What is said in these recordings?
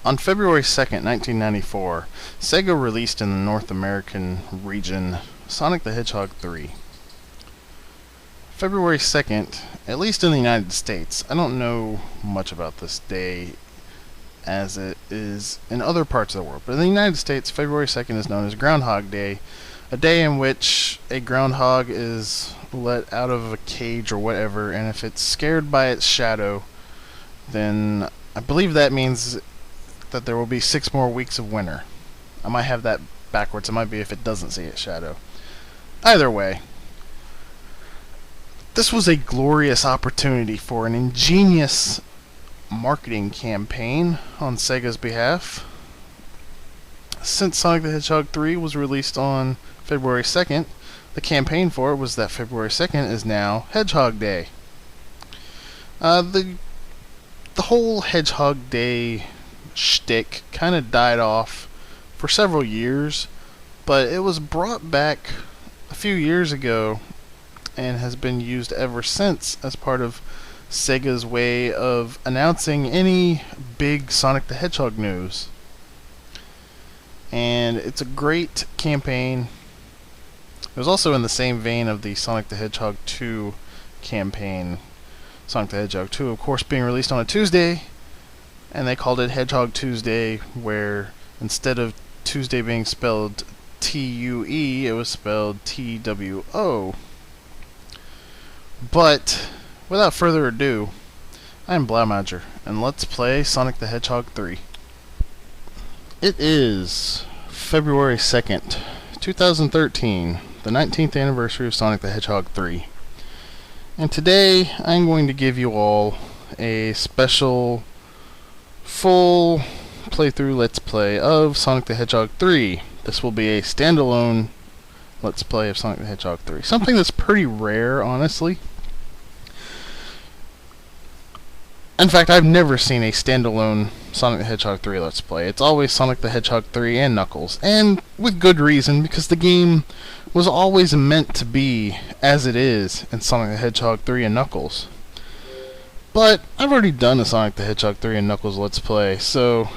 On February 2nd, 1994, Sega released in the North American region Sonic the Hedgehog 3. February 2nd, at least in the United States, I don't know much about this day as it is in other parts of the world, but in the United States, February 2nd is known as Groundhog Day, a day in which a groundhog is let out of a cage or whatever, and if it's scared by its shadow, then I believe that means that there will be 6 more weeks of winter. I might have that backwards. It might be if it doesn't see its shadow. Either way, this was a glorious opportunity for an ingenious marketing campaign on Sega's behalf. Since Sonic the Hedgehog 3 was released on February 2nd, the campaign for it was that February 2nd is now Hedgehog Day. The whole Hedgehog Day shtick kind of died off for several years, but it was brought back a few years ago and has been used ever since as part of Sega's way of announcing any big Sonic the Hedgehog news. And it's a great campaign. It was also in the same vein of the Sonic the Hedgehog 2 campaign. Sonic the Hedgehog 2, of course, being released on a Tuesday, and they called it Hedgehog Tuesday, where instead of Tuesday being spelled T-U-E, it was spelled T-W-O. But, without further ado, I am Blaumagier, and let's play Sonic the Hedgehog 3. It is February 2nd, 2013, the 19th anniversary of Sonic the Hedgehog 3. And today, I'm going to give you all a special full playthrough Let's Play of Sonic the Hedgehog 3. This will be a standalone Let's Play of Sonic the Hedgehog 3. Something that's pretty rare, honestly. In fact, I've never seen a standalone Sonic the Hedgehog 3 Let's Play. It's always Sonic the Hedgehog 3 and Knuckles. And with good reason, because the game was always meant to be as it is in Sonic the Hedgehog 3 and Knuckles. But I've already done a Sonic the Hedgehog 3 and Knuckles Let's Play, so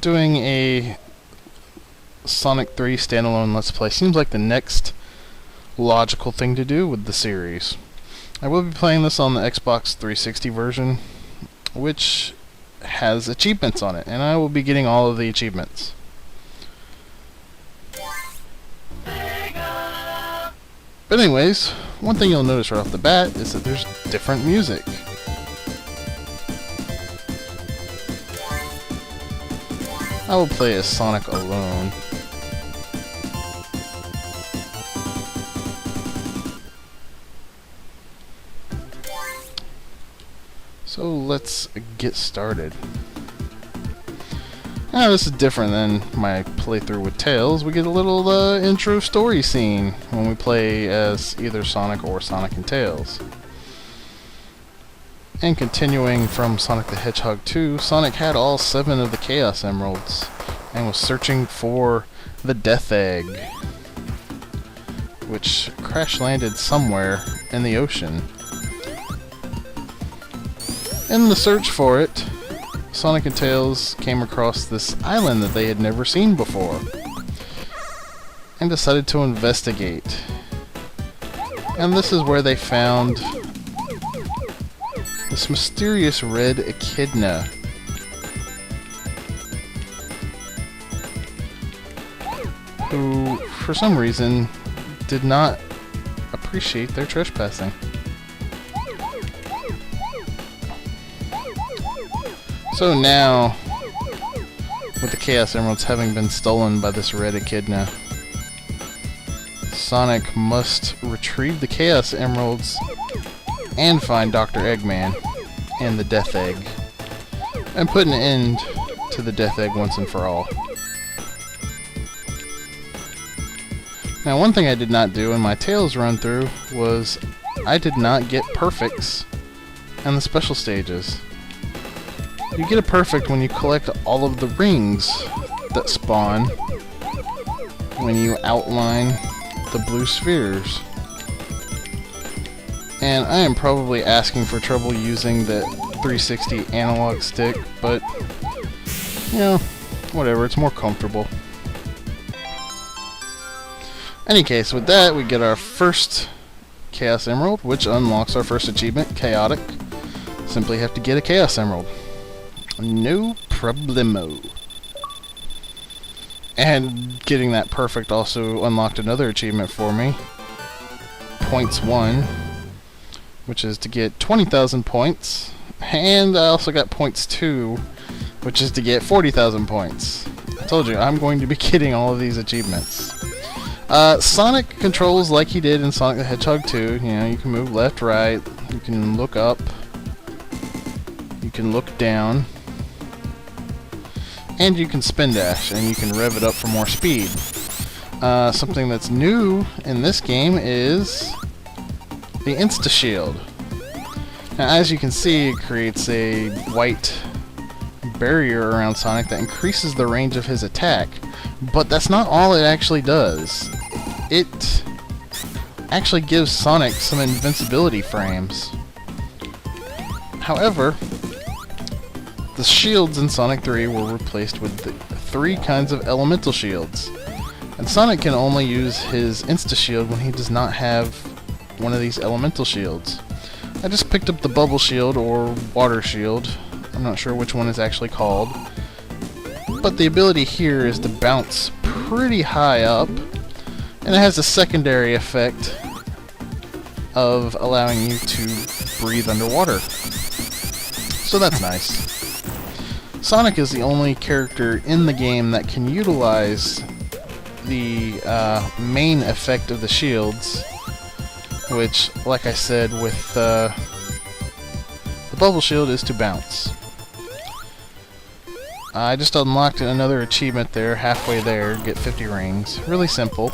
doing a Sonic 3 standalone Let's Play seems like the next logical thing to do with the series. I will be playing this on the Xbox 360 version, which has achievements on it, and I will be getting all of the achievements. But anyways, one thing you'll notice right off the bat is that there's different music. I will play as Sonic alone. So let's get started. Now this is different than my playthrough with Tails. We get a little intro story scene when we play as either Sonic or Sonic and Tails. And continuing from Sonic the Hedgehog 2, Sonic had all 7 of the Chaos Emeralds and was searching for the Death Egg, which crash-landed somewhere in the ocean. In the search for it, Sonic and Tails came across this island that they had never seen before and decided to investigate. And this is where they found this mysterious red echidna. Who, for some reason, did not appreciate their trespassing. So now, with the Chaos Emeralds having been stolen by this red echidna, Sonic must retrieve the Chaos Emeralds and find Dr. Eggman and the Death Egg, and put an end to the Death Egg once and for all. Now, one thing I did not do in my Tails run-through was I did not get perfects in the special stages. You get a perfect when you collect all of the rings that spawn when you outline the blue spheres. And I am probably asking for trouble using the 360 analog stick, but You know, whatever, it's more comfortable. Any case, with that, we get our first Chaos Emerald, which unlocks our first achievement, Chaotic. Simply have to get a Chaos Emerald. No problemo. And getting that perfect also unlocked another achievement for me. Points 1, which is to get 20,000 points. And I also got points 2, which is to get 40,000 points. I told you, I'm going to be getting all of these achievements. Sonic controls like he did in Sonic the Hedgehog 2. You know, you can move left, right, you can look up, you can look down, and you can spin dash, and you can rev it up for more speed. Something that's new in this game is the Insta Shield. Now, as you can see, it creates a white barrier around Sonic that increases the range of his attack, but that's not all it actually does. It actually gives Sonic some invincibility frames. However, the shields in Sonic 3 were replaced with the 3 kinds of elemental shields. And Sonic can only use his Insta Shield when he does not have one of these elemental shields. I just picked up the Bubble Shield or Water Shield. I'm not sure which one is actually called. But the ability here is to bounce pretty high up. And it has a secondary effect of allowing you to breathe underwater. So that's nice. Sonic is the only character in the game that can utilize the main effect of the shields, which, like I said, with the Bubble Shield is to bounce. I just unlocked another achievement there, halfway there, get 50 rings. Really simple.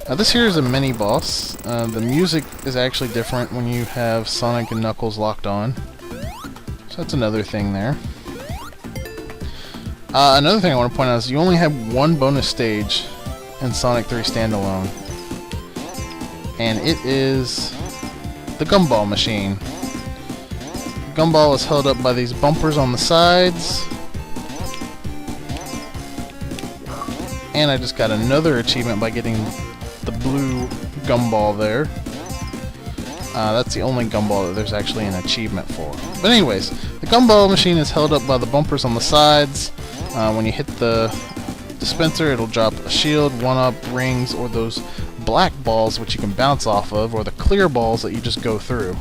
This here is a mini-boss. The music is actually different when you have Sonic and Knuckles locked on. So that's another thing there. Another thing I want to point out is you only have one bonus stage in Sonic 3 Standalone. And it is the Gumball Machine. The Gumball is held up by these bumpers on the sides. And I just got another achievement by getting the blue gumball there. That's the only gumball that there's actually an achievement for. But anyways, the gumball machine is held up by the bumpers on the sides. When you hit the dispenser, it'll drop a shield, 1-up, rings, or those black balls which you can bounce off of, or the clear balls that you just go through.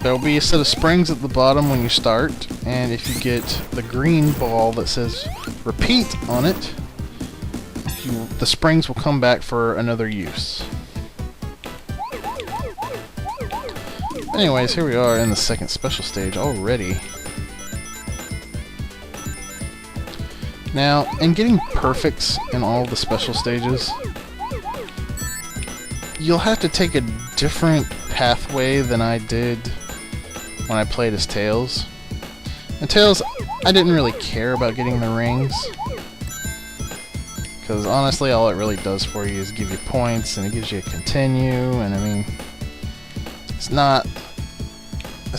There will be a set of springs at the bottom when you start, and if you get the green ball that says repeat on it, the springs will come back for another use. Anyways, here we are in the second special stage already. Now, in getting perfects in all the special stages, you'll have to take a different pathway than I did when I played as Tails. And Tails, I didn't really care about getting the rings, because honestly all it really does for you is give you points, and it gives you a continue, and I mean, it's not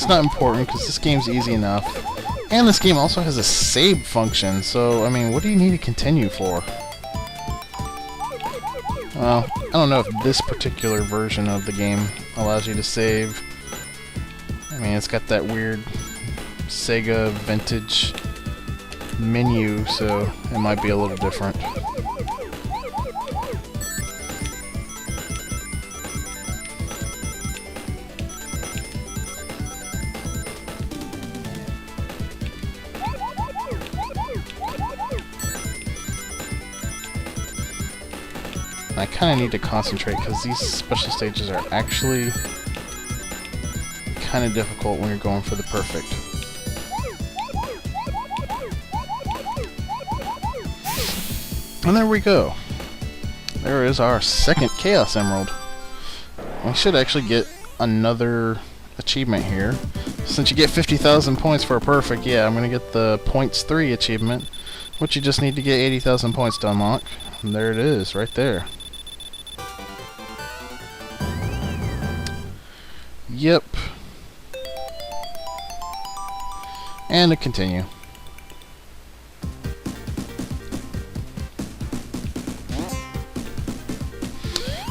important because this game's easy enough. And this game also has a save function, so I mean, what do you need to continue for? Well, I don't know if this particular version of the game allows you to save. I mean, it's got that weird Sega vintage menu, so it might be a little different. I kind of need to concentrate because these special stages are actually kind of difficult when you're going for the perfect. And there we go. There is our second Chaos Emerald. We should actually get another achievement here. Since you get 50,000 points for a perfect, yeah, I'm going to get the points 3 achievement, which you just need to get 80,000 points to unlock. And there it is, right there. Yep. And to continue.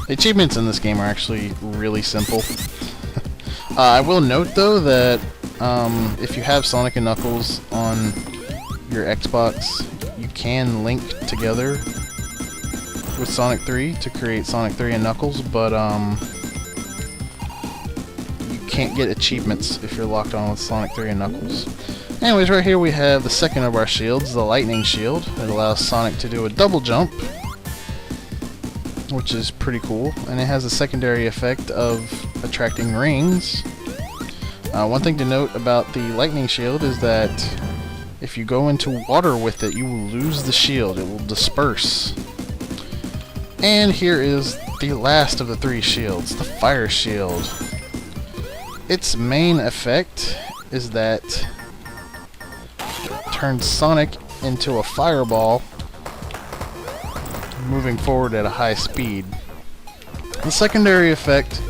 The achievements in this game are actually really simple. I will note though that if you have Sonic and Knuckles on your Xbox, you can link together with Sonic 3 to create Sonic 3 and Knuckles, but you can't get achievements if you're locked on with Sonic 3 and Knuckles. Anyways, right here we have the second of our shields, the Lightning Shield. It allows Sonic to do a double jump, which is pretty cool, and it has a secondary effect of attracting rings. One thing to note about the Lightning Shield is that if you go into water with it, you will lose the shield. It will disperse. And here is the last of the three shields, the Fire Shield. Its main effect is that it turns Sonic into a fireball, moving forward at a high speed. The secondary effect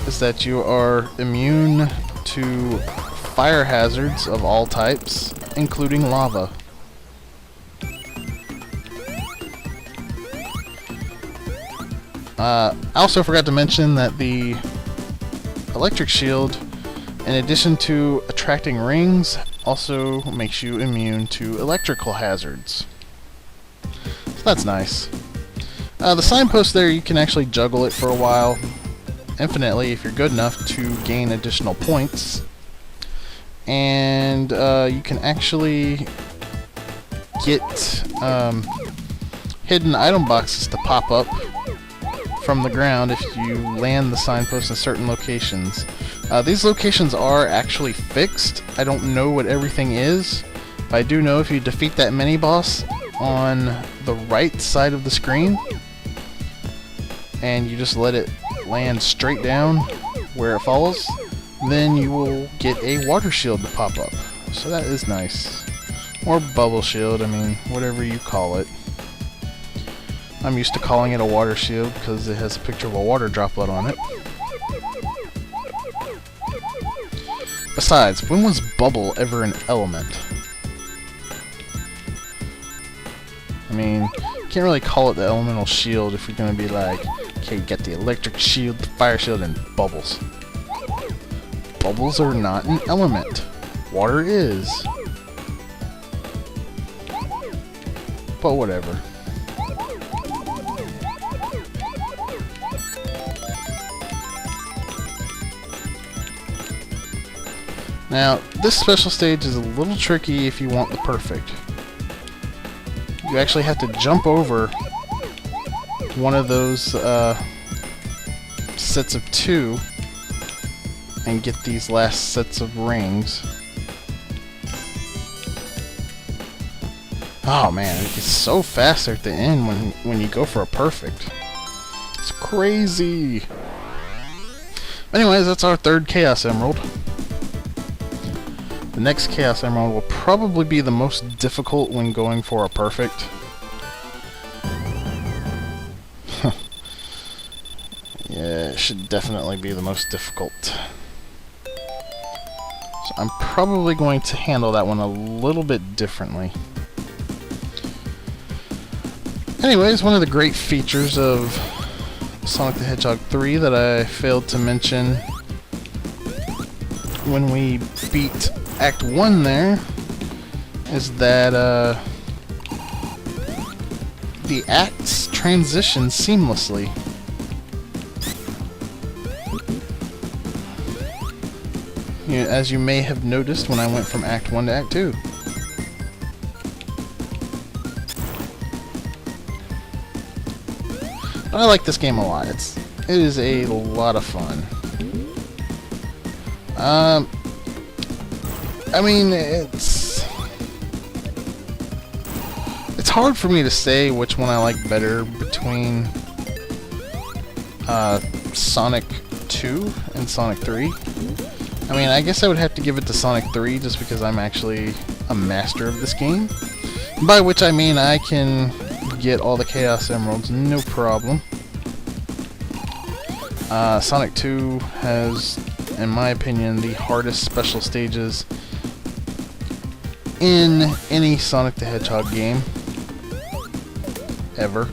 is that you are immune to fire hazards of all types, including lava. I also forgot to mention that the electric shield, in addition to attracting rings, also makes you immune to electrical hazards. So that's nice. The signpost there, you can actually juggle it for a while, infinitely if you're good enough to gain additional points. And you can actually get hidden item boxes to pop up from the ground if you land the signpost in certain locations. These locations are actually fixed. I don't know what everything is, but I do know if you defeat that mini-boss on the right side of the screen and you just let it land straight down where it falls, then you will get a water shield to pop up. So that is nice. Or bubble shield, I mean, whatever you call it. I'm used to calling it a water shield because it has a picture of a water droplet on it. Besides, when was bubble ever an element? I mean, you can't really call it the elemental shield if you're going to be like, okay, you got the electric shield, the fire shield, and bubbles. Bubbles are not an element. Water is. But whatever. Now, this special stage is a little tricky if you want the perfect. You actually have to jump over one of those sets of two and get these last sets of rings. Oh man, it gets so fast at the end when you go for a perfect. It's crazy. Anyways, that's our third Chaos Emerald. The next Chaos Emerald will probably be the most difficult when going for a perfect. Yeah, it should definitely be the most difficult. So I'm probably going to handle that one a little bit differently. Anyways, one of the great features of Sonic the Hedgehog 3 that I failed to mention when we beat Act 1 there is that the acts transition seamlessly. As you may have noticed when I went from Act 1 to Act 2. But I like this game a lot. It is a lot of fun. I mean, it's hard for me to say which one I like better between Sonic 2 and Sonic 3. I mean, I guess I would have to give it to Sonic 3 just because I'm actually a master of this game. By which I mean I can get all the Chaos Emeralds, no problem. Sonic 2 has, in my opinion, the hardest special stages in any Sonic the Hedgehog game ever.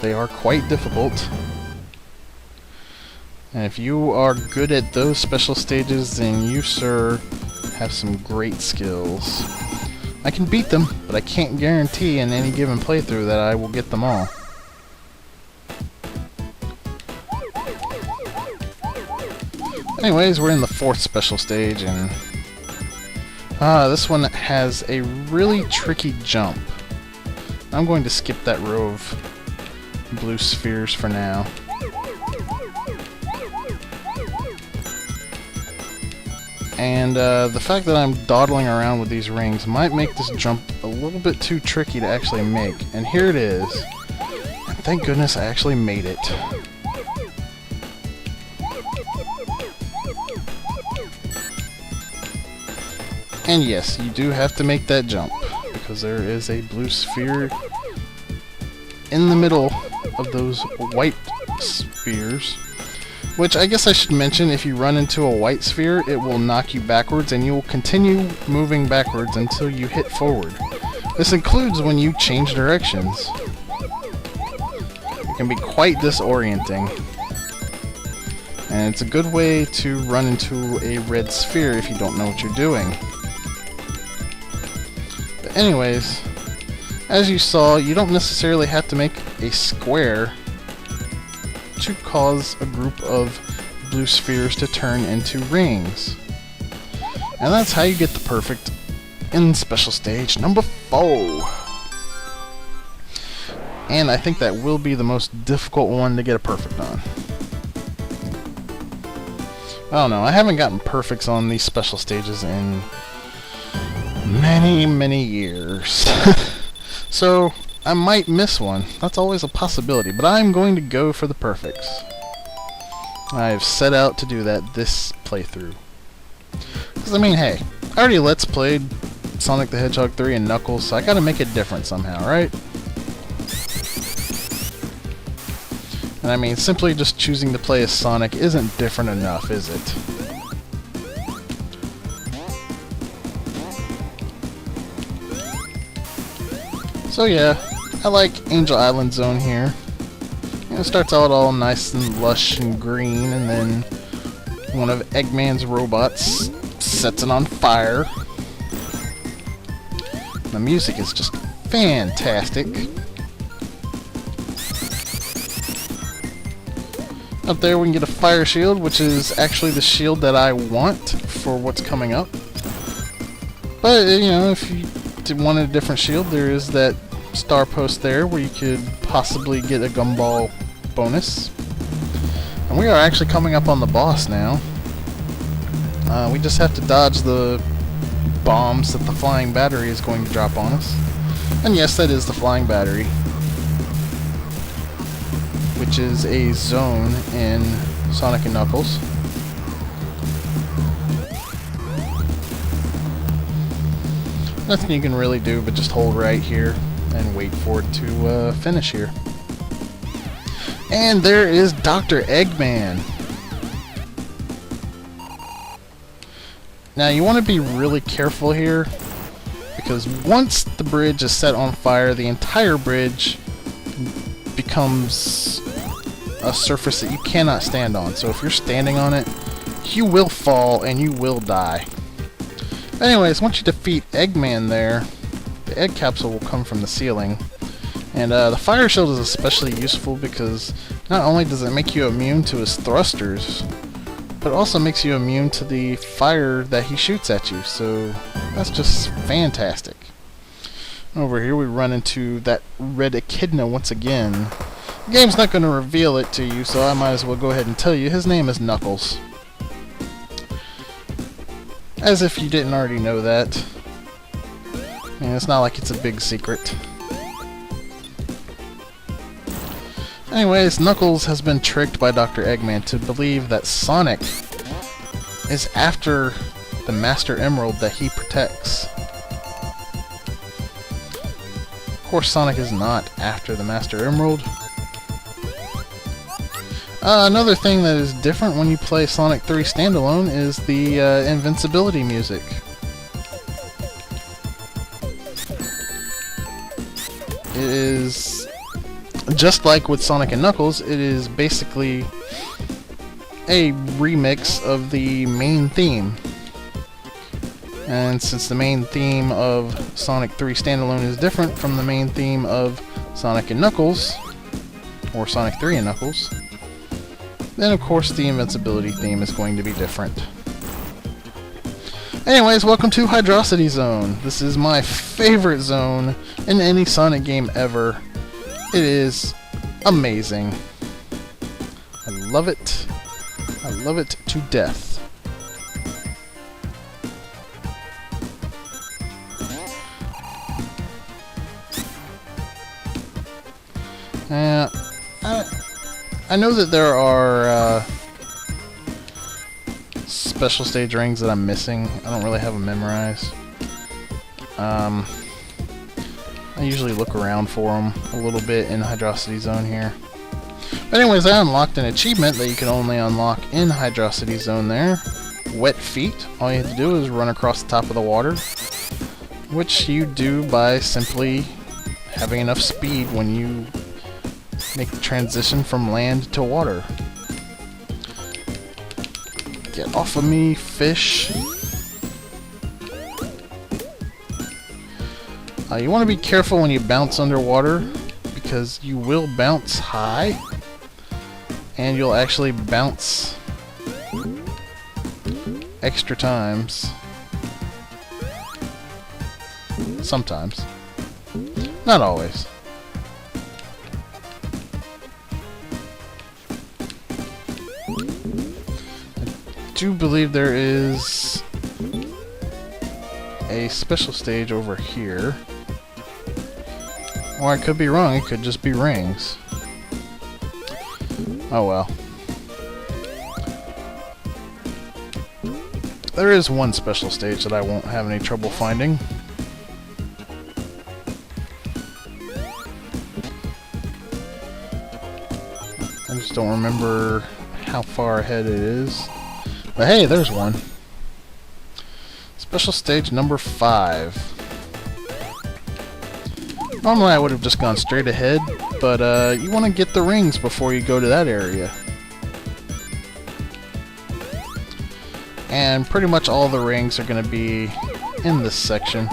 They are quite difficult. And if you are good at those special stages, then you, sir, have some great skills. I can beat them, but I can't guarantee in any given playthrough that I will get them all. Anyways, we're in the 4th special stage, and this one has a really tricky jump. I'm going to skip that row of blue spheres for now. And the fact that I'm dawdling around with these rings might make this jump a little bit too tricky to actually make. And here it is. And thank goodness I actually made it. And yes, you do have to make that jump, because there is a blue sphere in the middle of those white spheres. Which I guess I should mention, if you run into a white sphere, it will knock you backwards, and you will continue moving backwards until you hit forward. This includes when you change directions. It can be quite disorienting. And it's a good way to run into a red sphere if you don't know what you're doing. But anyways, as you saw, you don't necessarily have to make a square to cause a group of blue spheres to turn into rings. And that's how you get the perfect in special stage number 4. And I think that will be the most difficult one to get a perfect on. I don't know, I haven't gotten perfects on these special stages in many years. So I might miss one. That's always a possibility, but I'm going to go for the perfects. I've set out to do that this playthrough. Because, I mean, hey, I already Let's Played Sonic the Hedgehog 3 and Knuckles, so I gotta make it different somehow, right? And I mean, simply just choosing to play as Sonic isn't different enough, is it? So yeah, I like Angel Island Zone here. It starts out all nice and lush and green, and then one of Eggman's robots sets it on fire. The music is just fantastic. Up there we can get a fire shield, which is actually the shield that I want for what's coming up. But, you know, if you wanted a different shield, there is that star post there where you could possibly get a gumball bonus. And we are actually coming up on the boss now. We just have to dodge the bombs that the flying battery is going to drop on us. And yes, that is the flying battery, which is a zone in Sonic and Knuckles. Nothing you can really do but just hold right here and wait for it to finish here. And there is Dr. Eggman. Now you want to be really careful here, because once the bridge is set on fire, the entire bridge becomes a surface that you cannot stand on. So if you're standing on it, you will fall and you will die. Anyways, once you defeat Eggman there, the egg capsule will come from the ceiling. And the fire shield is especially useful because not only does it make you immune to his thrusters, but it also makes you immune to the fire that he shoots at you. So that's just fantastic. Over here we run into that red echidna once again. The game's not going to reveal it to you, so I might as well go ahead and tell you. His name is Knuckles. As if you didn't already know that. And it's not like it's a big secret. Anyways, Knuckles has been tricked by Dr. Eggman to believe that Sonic is after the Master Emerald that he protects. Of course, Sonic is not after the Master Emerald. Another thing that is different when you play Sonic 3 standalone is the invincibility music. It is just like with Sonic and Knuckles, it is basically a remix of the main theme. And since the main theme of Sonic 3 Standalone is different from the main theme of Sonic and Knuckles, or Sonic 3 and Knuckles, then of course the invincibility theme is going to be different. Anyways, welcome to Hydrocity Zone. This is my favorite zone in any Sonic game ever. It is amazing. I love it. I love it to death. I know that there are special stage rings that I'm missing. I don't really have them memorized. I usually look around for them a little bit in Hydrocity Zone here. But anyways, I unlocked an achievement that you can only unlock in Hydrocity Zone there. Wet feet. All you have to do is run across the top of the water, which you do by simply having enough speed when you make the transition from land to water. Get off of me, fish. You want to be careful when you bounce underwater, because you will bounce high, and you'll actually bounce extra times. Sometimes. Not always. I do believe there is a special stage over here. Or I could be wrong, it could just be rings. Oh well. There is one special stage that I won't have any trouble finding. I just don't remember how far ahead it is. But hey, there's one. Special stage number 5. Normally I would have just gone straight ahead, but you want to get the rings before you go to that area. And pretty much all the rings are going to be in this section.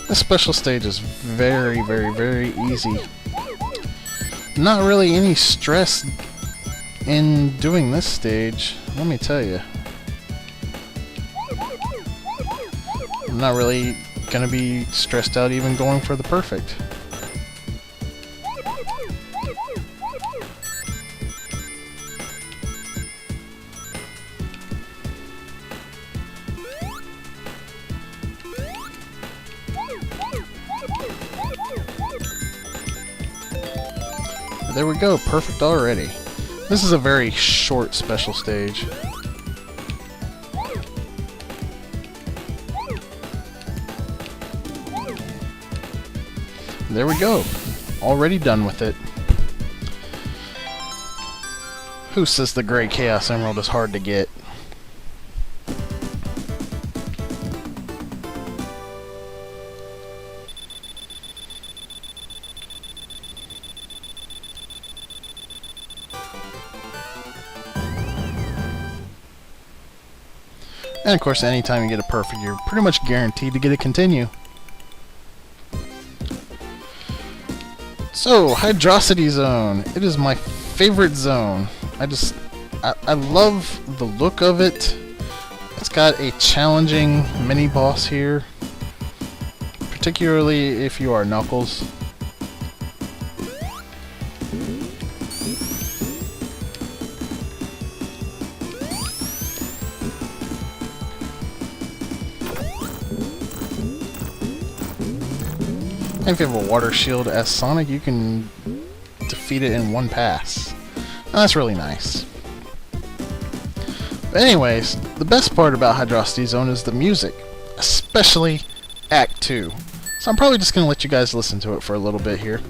This special stage is very, very, very easy. Not really any stress in doing this stage, let me tell you. I'm not really gonna be stressed out even going for the perfect. There we go, perfect already. This is a very short special stage. There we go. Already done with it. Who says the Great Chaos Emerald is hard to get? And of course, anytime you get a perfect, you're pretty much guaranteed to get a continue. So, Hydrocity Zone. It is my favorite zone. I love the look of it. It's got a challenging mini-boss here. Particularly if you are Knuckles. If you have a water shield as Sonic, you can defeat it in one pass. Now, that's really nice. But anyways, the best part about Hydrocity Zone is the music, especially Act 2. So I'm probably just going to let you guys listen to it for a little bit here.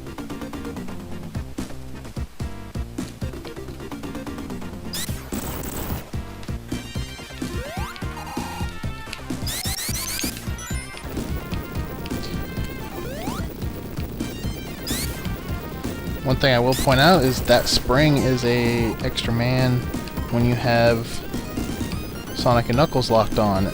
One thing I will point out is that spring is a extra man when you have Sonic and Knuckles locked on.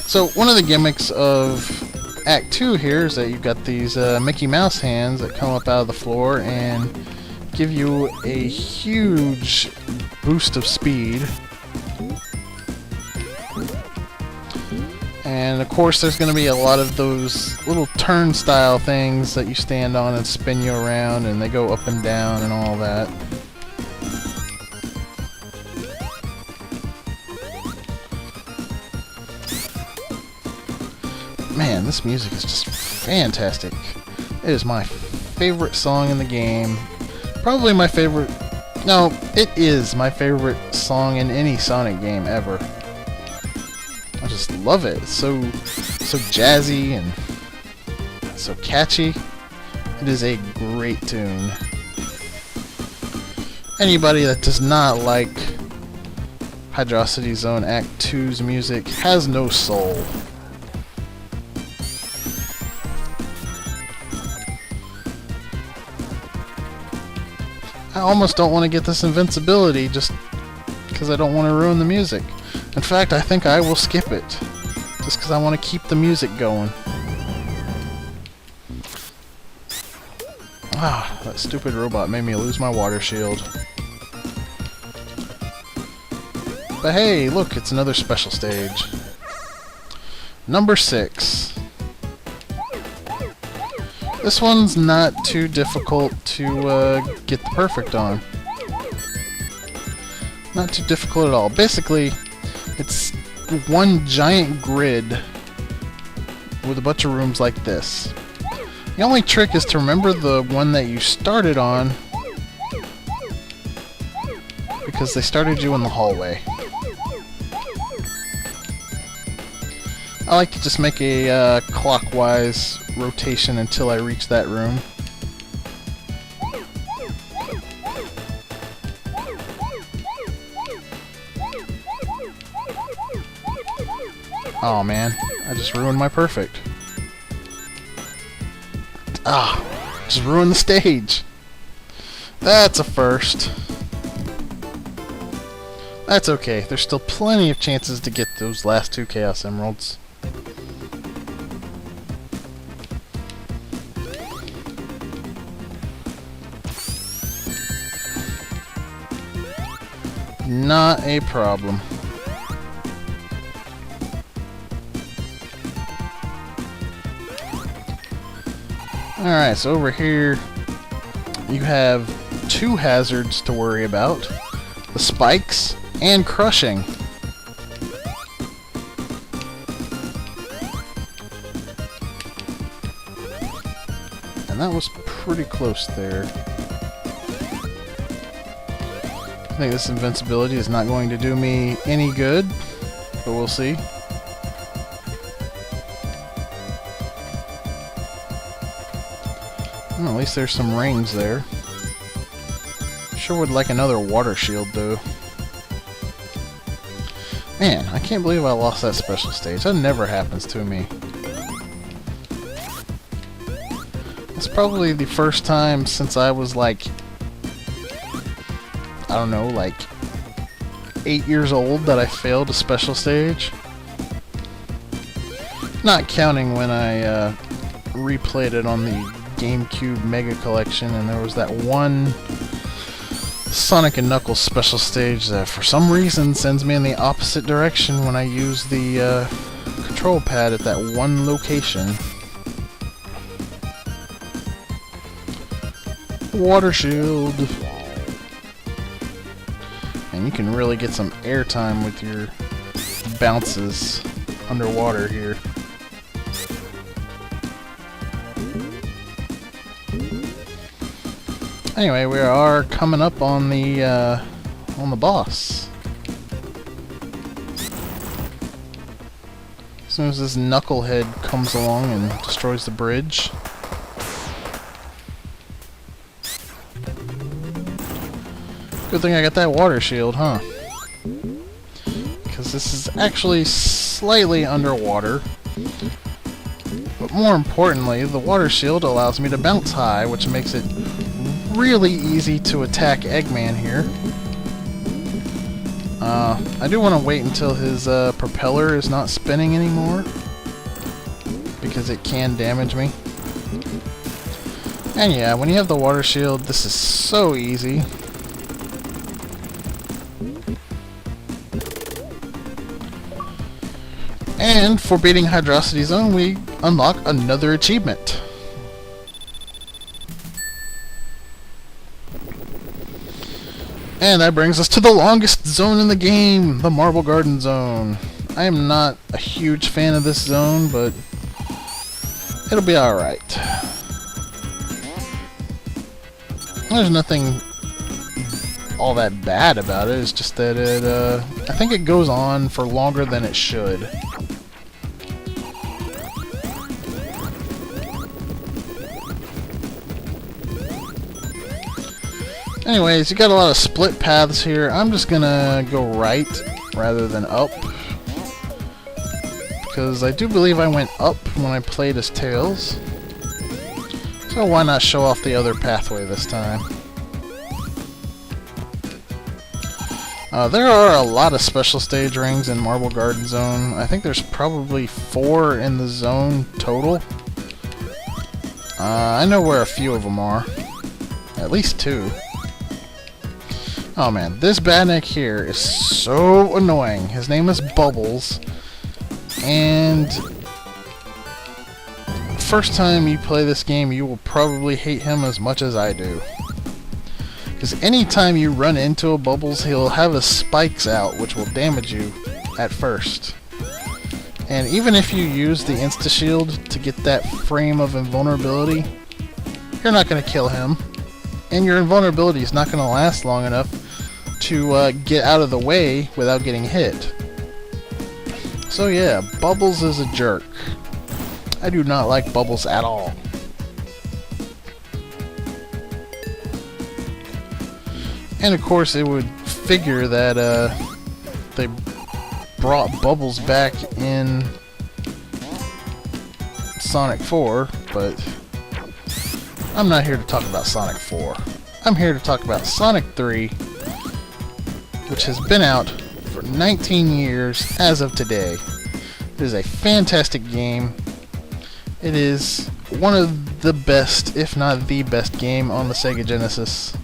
So one of the gimmicks of Act 2 here is that you've got these Mickey Mouse hands that come up out of the floor and give you a huge boost of speed. And of course there's going to be a lot of those little turnstile things that you stand on and spin you around, and they go up and down and all that. Man, this music is just fantastic. It is my favorite song in the game. Probably my favorite... No, it is my favorite song in any Sonic game ever. I just love it. It's so jazzy and so catchy. It is a great tune. Anybody that does not like Hydrocity Zone Act 2's music has no soul. I almost don't want to get this invincibility just because I don't want to ruin the music. In fact, I think I will skip it just because I want to keep the music going. Ah, that stupid robot made me lose my water shield. But hey, look, it's another special stage. Number 6. This one's not too difficult to get the perfect on. Not too difficult at all. Basically, it's one giant grid with a bunch of rooms like this. The only trick is to remember the one that you started on, because they started you in the hallway. I like to just make a clockwise rotation until I reach that room. Oh man, I just ruined my perfect. Ah, just ruined the stage. That's a first. That's okay, there's still plenty of chances to get those last 2 Chaos Emeralds. Not a problem. Alright, so over here you have 2 hazards to worry about. The spikes and crushing. And that was pretty close there. I think this invincibility is not going to do me any good, but we'll see. Well, at least there's some rings there. Sure would like another water shield though. Man, I can't believe I lost that special stage. That never happens to me. It's probably the first time since I was like, I don't know, like 8 years old that I failed a special stage. Not counting when I replayed it on the GameCube Mega Collection, and there was that one Sonic and Knuckles special stage that for some reason sends me in the opposite direction when I use the control pad at that one location. Water shield. And you can really get some airtime with your bounces underwater here. Anyway, we are coming up on the boss. As soon as this knucklehead comes along and destroys the bridge. Good thing I got that water shield, huh? Because this is actually slightly underwater. But more importantly, the water shield allows me to bounce high, which makes it really easy to attack Eggman here. I do want to wait until his propeller is not spinning anymore, because it can damage me. And yeah, when you have the water shield, this is so easy. And for beating Hydrocity Zone, we unlock another achievement. And that brings us to the longest zone in the game, the Marble Garden Zone. I am not a huge fan of this zone, but it'll be alright. There's nothing all that bad about it, it's just that it, I think it goes on for longer than it should. Anyways, you got a lot of split paths here. I'm just gonna go right rather than up, because I do believe I went up when I played as Tails. So why not show off the other pathway this time? There are a lot of special stage rings in Marble Garden Zone. I think there's probably 4 in the zone total. I know where a few of them are. At least 2. Oh man, this badnik here is so annoying. His name is Bubbles, and first time you play this game, you will probably hate him as much as I do. Because anytime you run into a Bubbles, he'll have his spikes out, which will damage you at first. And even if you use the insta-shield to get that frame of invulnerability, you're not going to kill him. And your invulnerability is not going to last long enough to get out of the way without getting hit. So yeah, Bubbles is a jerk. I do not like Bubbles at all. And of course it would figure that they brought Bubbles back in Sonic 4, but I'm not here to talk about Sonic 4. I'm here to talk about Sonic 3, which has been out for 19 years as of today. It is a fantastic game. It is one of the best, if not the best game on the Sega Genesis.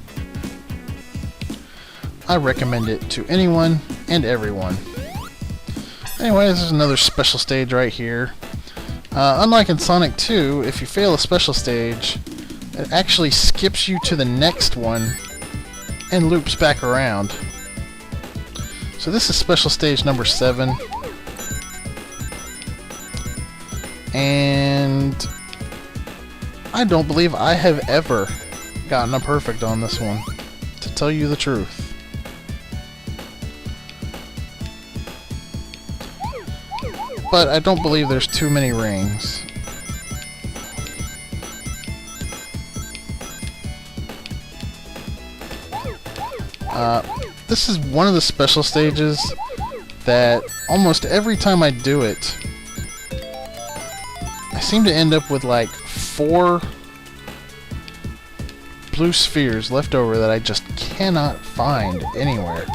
I recommend it to anyone and everyone. Anyways, there's another special stage right here. Unlike in Sonic 2, if you fail a special stage, it actually skips you to the next one and loops back around. So this is special stage number 7. And I don't believe I have ever gotten a perfect on this one, to tell you the truth. But I don't believe there's too many rings. This is one of the special stages that almost every time I do it, I seem to end up with like 4 blue spheres left over that I just cannot find anywhere.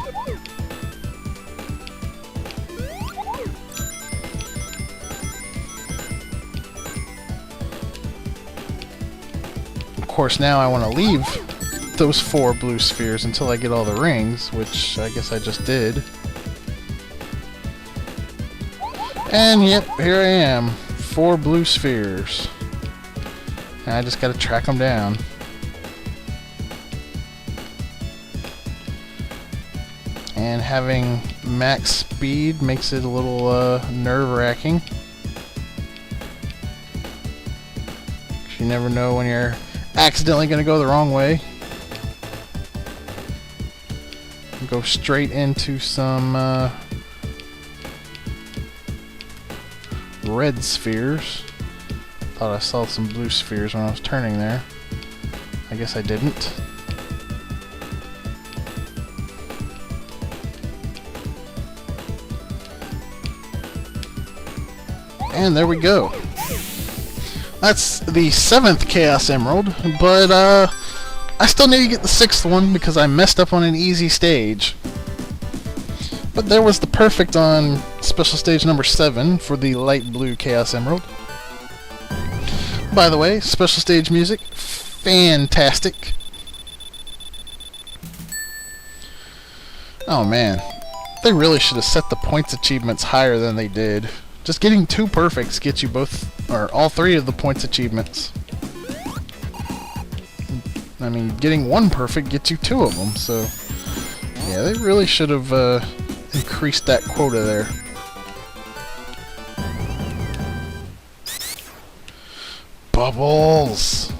Of course, now I want to leave those 4 blue spheres until I get all the rings, which I guess I just did. And yep, here I am. 4 blue spheres. And I just gotta track them down. And having max speed makes it a little nerve-wracking. You never know when you're accidentally gonna go the wrong way. Go straight into some red spheres. Thought I saw some blue spheres when I was turning there. I guess I didn't. And there we go. That's the 7th Chaos Emerald, but I still need to get the 6th one because I messed up on an easy stage. But there was the perfect on special stage number 7 for the light blue Chaos Emerald. By the way, special stage music, fantastic. Oh man, they really should have set the points achievements higher than they did. Just getting 2 perfects gets you both, or all 3 of the points achievements. I mean, getting 1 perfect gets you 2 of them, so yeah, they really should have increased that quota there. Bubbles!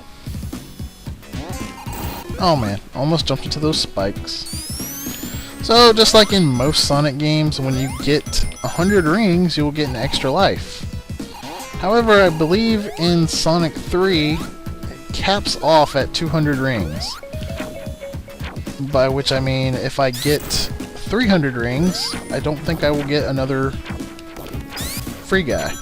Oh man, almost jumped into those spikes. So, just like in most Sonic games, when you get 100 rings, you'll get an extra life. However, I believe in Sonic 3, it caps off at 200 rings. By which I mean, if I get 300 rings, I don't think I will get another free guy.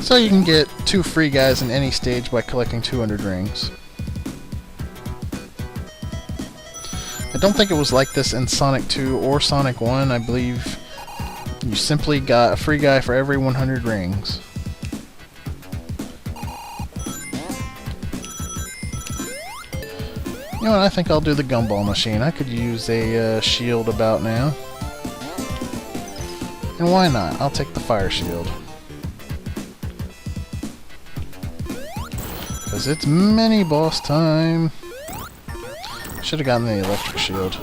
So you can get 2 free guys in any stage by collecting 200 rings. I don't think it was like this in Sonic 2 or Sonic 1. I believe you simply got a free guy for every 100 rings. You know what, I think I'll do the gumball machine. I could use a shield about now. And why not? I'll take the fire shield. Because it's mini-boss time. Should have gotten the electric shield.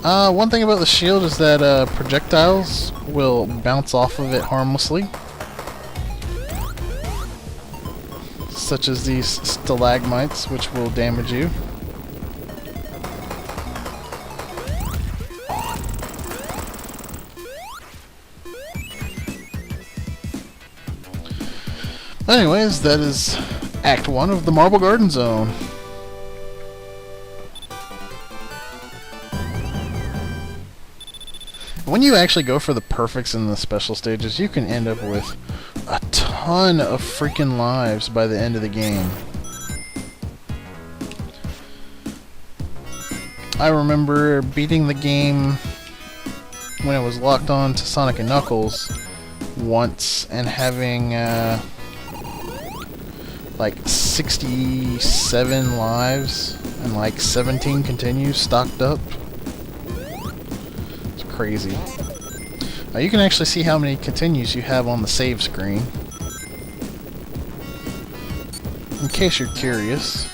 One thing about the shield is that projectiles will bounce off of it harmlessly. Such as these stalagmites, which will damage you. Anyways, that is Act 1 of the Marble Garden Zone. When you actually go for the perfects in the special stages, you can end up with a ton of freaking lives by the end of the game. I remember beating the game when it was locked on to Sonic and Knuckles once and having like 67 lives and like 17 continues stocked up. It's crazy. You can actually see how many continues you have on the save screen, in case you're curious.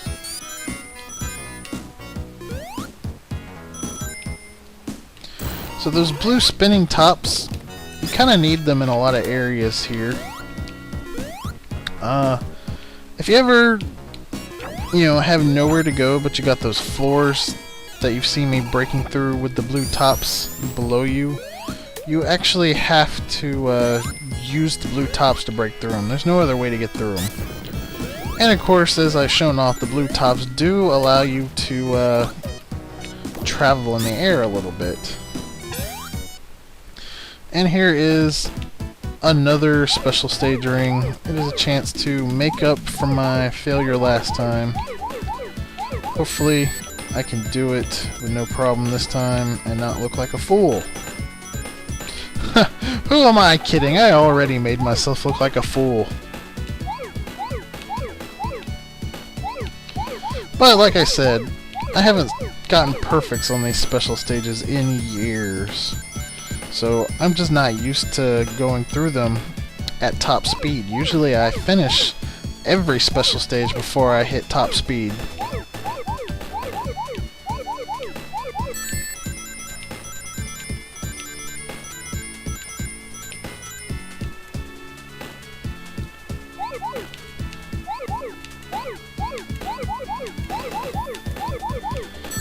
So those blue spinning tops, you kind of need them in a lot of areas here. If you ever, have nowhere to go, but you got those floors that you've seen me breaking through with the blue tops below you, you actually have to use the blue tops to break through them. There's no other way to get through them. And of course, as I've shown off, the blue tops do allow you to travel in the air a little bit. And here is another special stage ring. It is a chance to make up for my failure last time. Hopefully I can do it with no problem this time and not look like a fool. Who am I kidding? I already made myself look like a fool. But like I said, I haven't gotten perfects on these special stages in years. So I'm just not used to going through them at top speed. Usually I finish every special stage before I hit top speed.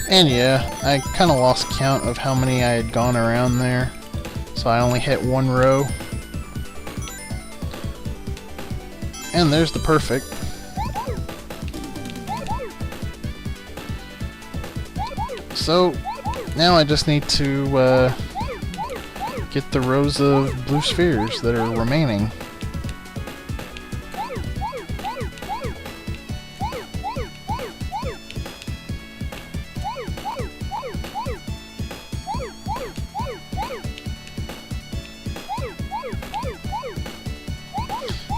And yeah, I kind of lost count of how many I had gone around there, so I only hit one row. And there's the perfect. So now I just need to get the rows of blue spheres that are remaining.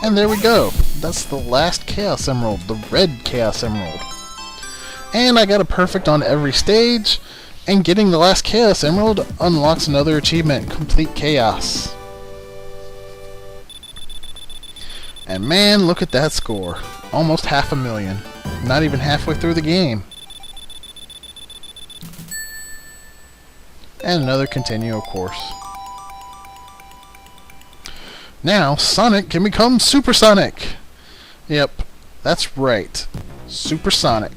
And there we go. That's the last Chaos Emerald, the red Chaos Emerald. And I got a perfect on every stage, and getting the last Chaos Emerald unlocks another achievement, Complete Chaos. And man, look at that score. Almost 500,000. Not even halfway through the game. And another continue, of course. Now, Sonic can become Supersonic! Yep, that's right. Supersonic.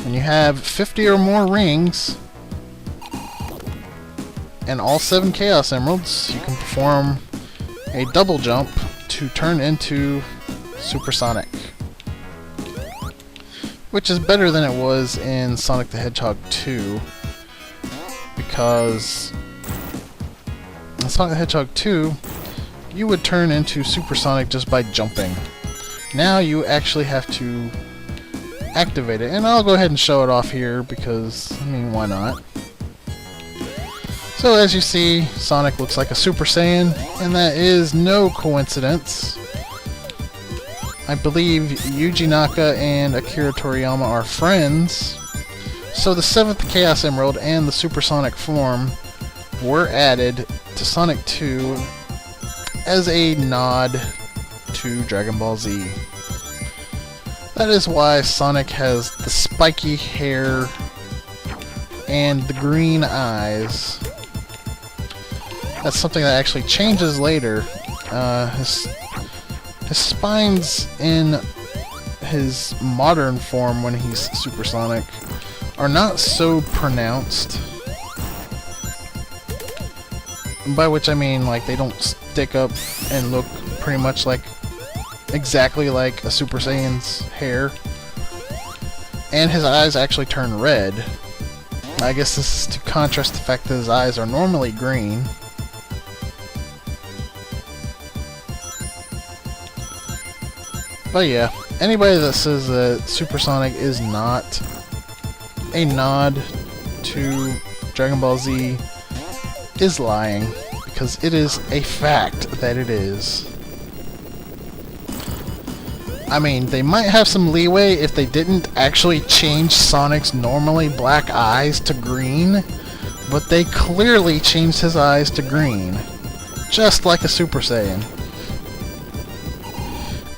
When you have 50 or more rings, and all 7 Chaos Emeralds, you can perform a double jump to turn into Supersonic. Which is better than it was in Sonic the Hedgehog 2, because in Sonic the Hedgehog 2, you would turn into Supersonic just by jumping. Now you actually have to activate it, and I'll go ahead and show it off here because, I mean, why not? So as you see, Sonic looks like a Super Saiyan, and that is no coincidence. I believe Yuji Naka and Akira Toriyama are friends, so the 7th Chaos Emerald and the Supersonic form were added to Sonic 2 as a nod to Dragon Ball Z. That is why Sonic has the spiky hair and the green eyes. That's something that actually changes later. His spines in his modern form when he's Supersonic are not so pronounced. By which I mean, like, they don't stick up and look pretty much like exactly like a Super Saiyan's hair. And his eyes actually turn red. I guess this is to contrast the fact that his eyes are normally green. But yeah, anybody that says that Supersonic is not a nod to Dragon Ball Z is lying, because it is a fact that it is. I mean, they might have some leeway if they didn't actually change Sonic's normally black eyes to green, but they clearly changed his eyes to green, just like a Super Saiyan.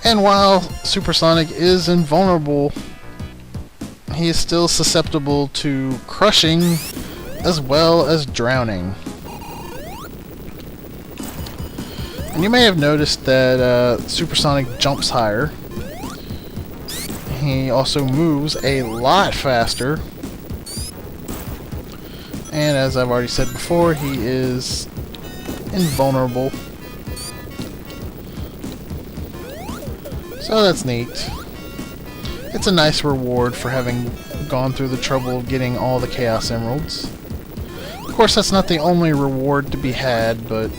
And while Supersonic is invulnerable, he is still susceptible to crushing as well as drowning. And you may have noticed that Supersonic jumps higher. He also moves a lot faster. And as I've already said before, he is invulnerable. So that's neat. It's a nice reward for having gone through the trouble of getting all the Chaos Emeralds. Of course, that's not the only reward to be had, but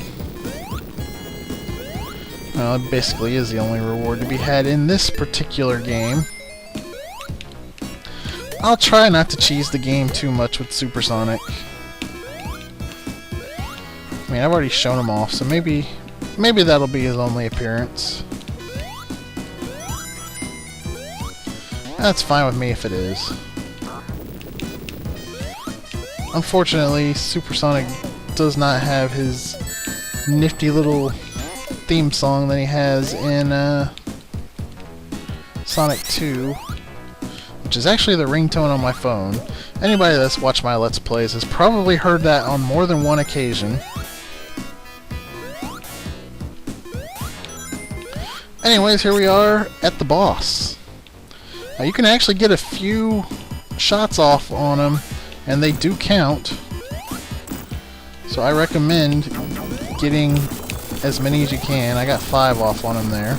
well, it basically is the only reward to be had in this particular game. I'll try not to cheese the game too much with Supersonic. I mean, I've already shown him off, so maybe that'll be his only appearance. That's fine with me if it is. Unfortunately, Supersonic does not have his nifty little theme song that he has in Sonic 2, which is actually the ringtone on my phone. Anybody that's watched my Let's Plays has probably heard that on more than one occasion. Anyways, here we are at the boss. Now you can actually get a few shots off on them, and they do count. So I recommend getting as many as you can. I got 5 off on him there.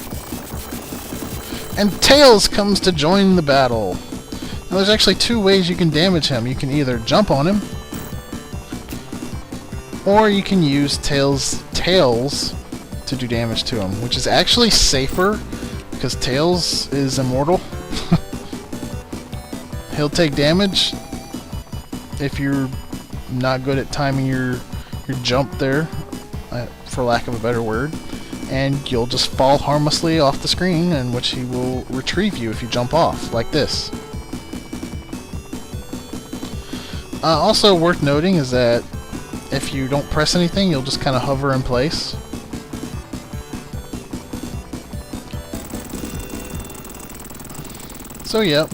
And Tails comes to join the battle. Now there's actually 2 ways you can damage him. You can either jump on him, or you can use Tails to do damage to him, which is actually safer because Tails is immortal. He'll take damage if you're not good at timing your jump there, for lack of a better word, and you'll just fall harmlessly off the screen, in which he will retrieve you if you jump off, like this. Also worth noting is that if you don't press anything, you'll just kind of hover in place. So yep,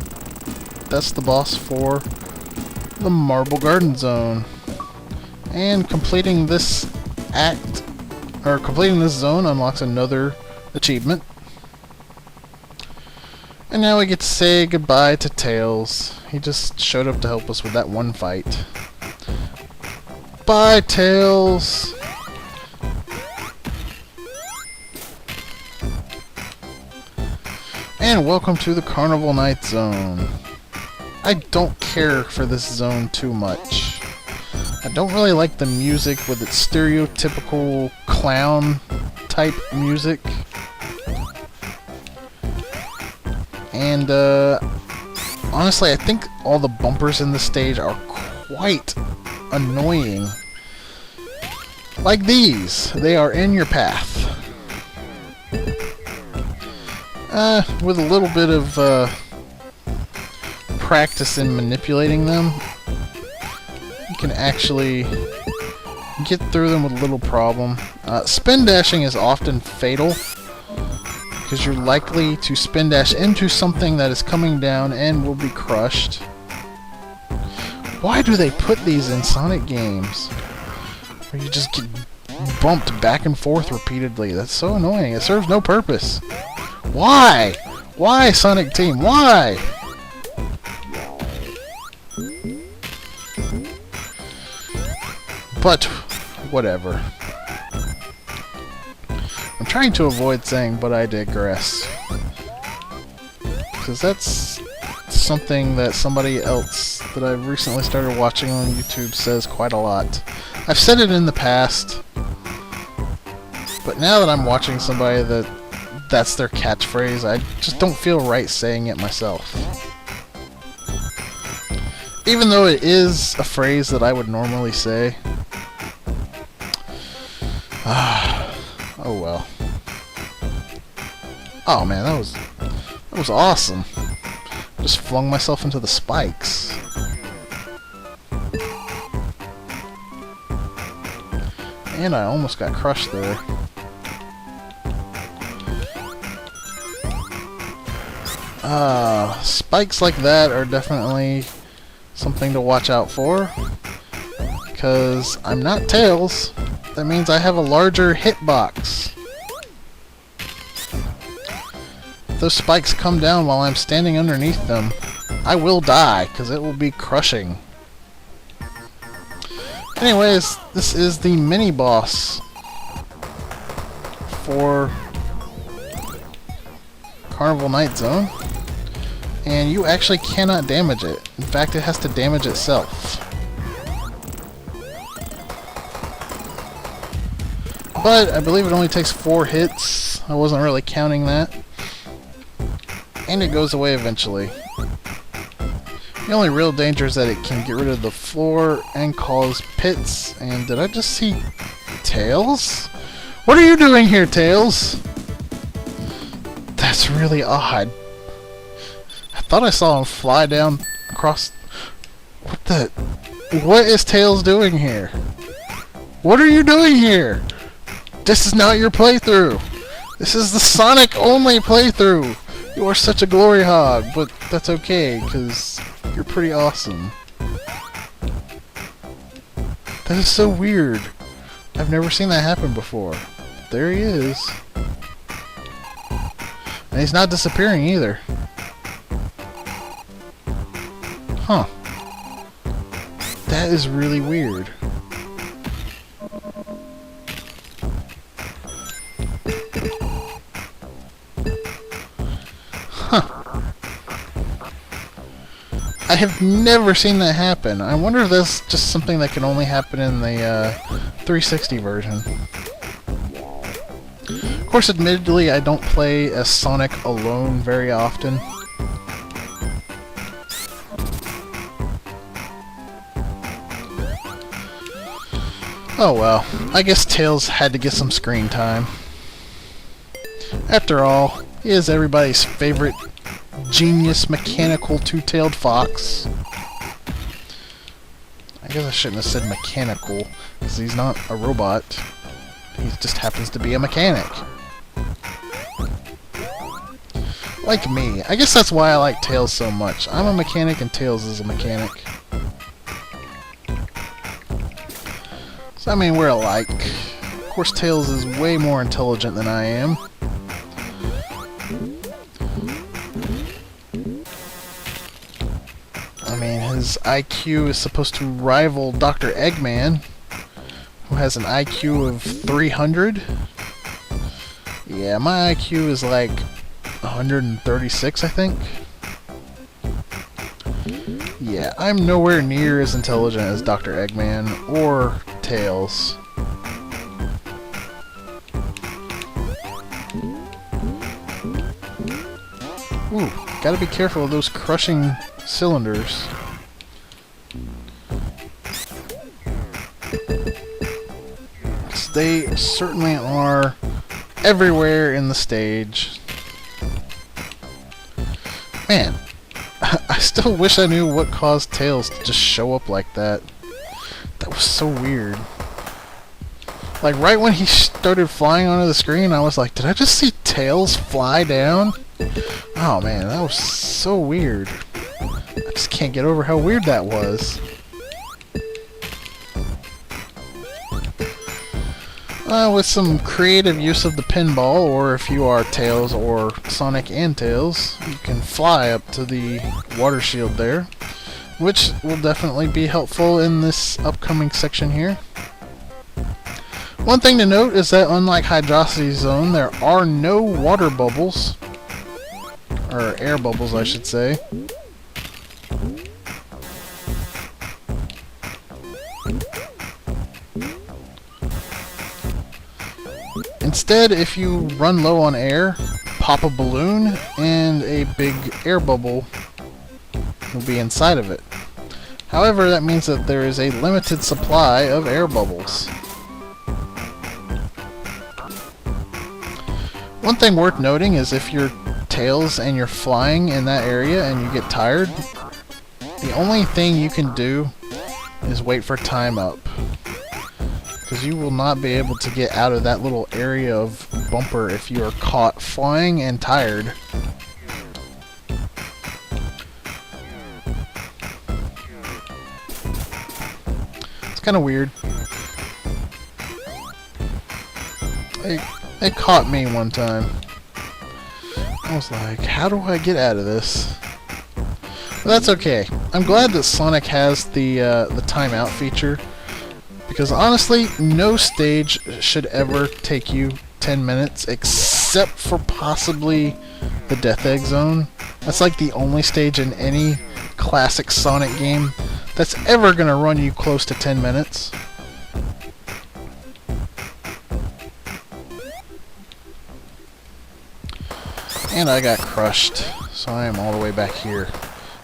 that's the boss for the Marble Garden Zone. And completing this completing this zone unlocks another achievement. And now we get to say goodbye to Tails. He just showed up to help us with that one fight. Bye, Tails! And welcome to the Carnival Night Zone. I don't care for this zone too much. I don't really like the music with its stereotypical clown type music. And honestly, I think all the bumpers in the stage are quite annoying. Like these. They are in your path. With a little bit of practice in manipulating them, you can actually get through them with little problem. Spin dashing is often fatal, because you're likely to spin dash into something that is coming down and will be crushed. Why do they put these in Sonic games? Where you just get bumped back and forth repeatedly. That's so annoying. It serves no purpose. Why? Why, Sonic Team? Why? But, whatever. I'm trying to avoid saying, but I digress. Because that's something that somebody else that I've recently started watching on YouTube says quite a lot. I've said it in the past, but now that I'm watching somebody that's their catchphrase, I just don't feel right saying it myself. Even though it is a phrase that I would normally say. Oh well. Oh man, that was awesome. Just flung myself into the spikes. And I almost got crushed there. Spikes like that are definitely something to watch out for. Because I'm not Tails. That means I have a larger hitbox. If those spikes come down while I'm standing underneath them, I will die, because it will be crushing. Anyways, this is the mini-boss for Carnival Night Zone. And you actually cannot damage it. In fact, it has to damage itself. But I believe it only takes 4 hits. I wasn't really counting that. And it goes away eventually. The only real danger is that it can get rid of the floor and cause pits. And did I just see Tails? What are you doing here, Tails? That's really odd. I thought I saw him fly down across... What is Tails doing here? What are you doing here? This is not your playthrough. This is the Sonic only playthrough. You are such a glory hog, but that's okay, because you're pretty awesome. That is so weird. I've never seen that happen before. There he is. And he's not disappearing either. Huh. That is really weird. Huh. I have never seen that happen. I wonder if that's just something that can only happen in the 360 version. Of course, admittedly, I don't play as Sonic alone very often. Oh well, I guess Tails had to get some screen time. After all, he is everybody's favorite genius mechanical two-tailed fox. I guess I shouldn't have said mechanical, because he's not a robot. He just happens to be a mechanic. Like me. I guess that's why I like Tails so much. I'm a mechanic and Tails is a mechanic. So I mean, we're alike. Of course, Tails is way more intelligent than I am. I mean, his IQ is supposed to rival Dr. Eggman, who has an IQ of 300. Yeah, my IQ is like 136, I think. Yeah, I'm nowhere near as intelligent as Dr. Eggman or Tails. Ooh, gotta be careful of those crushing cylinders. They certainly are everywhere in the stage. Man, I still wish I knew what caused Tails to just show up like that. That was so weird. Like, right when he started flying onto the screen, I was like, did I just see Tails fly down? Oh man, that was so weird. I just can't get over how weird that was. With some creative use of the pinball, or if you are Tails or Sonic and Tails, you can fly up to the water shield there, which will definitely be helpful in this upcoming section here. One thing to note is that unlike Hydrocity Zone, there are no water bubbles, or air bubbles I should say. Instead, if you run low on air, pop a balloon, and a big air bubble will be inside of it. However, that means that there is a limited supply of air bubbles. One thing worth noting is if you're Tails and you're flying in that area and you get tired, the only thing you can do is wait for time up. Because you will not be able to get out of that little area of bumper if you are caught flying and tired. It's kind of weird. They caught me one time. I was like, how do I get out of this? But that's okay. I'm glad that Sonic has the timeout feature. Because honestly, no stage should ever take you 10 minutes except for possibly the Death Egg Zone. That's like the only stage in any classic Sonic game that's ever going to run you close to 10 minutes. And I got crushed, so I am all the way back here.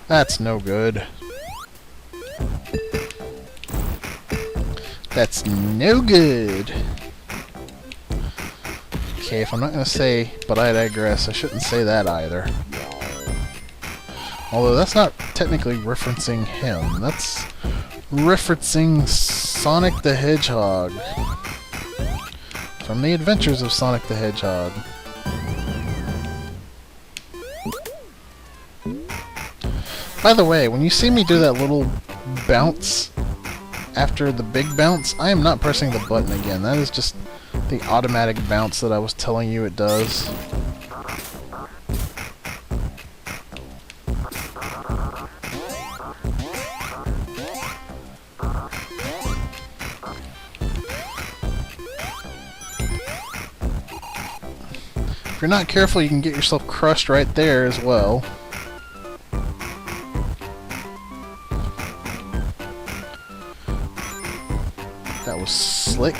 That's no good. That's no good. Okay, if I'm not going to say, but I digress, I shouldn't say that either. Although that's not technically referencing him. That's referencing Sonic the Hedgehog. From the Adventures of Sonic the Hedgehog. By the way, when you see me do that little bounce after the big bounce, I am not pressing the button again. That is just the automatic bounce that I was telling you it does. If you're not careful, you can get yourself crushed right there as well. That was slick.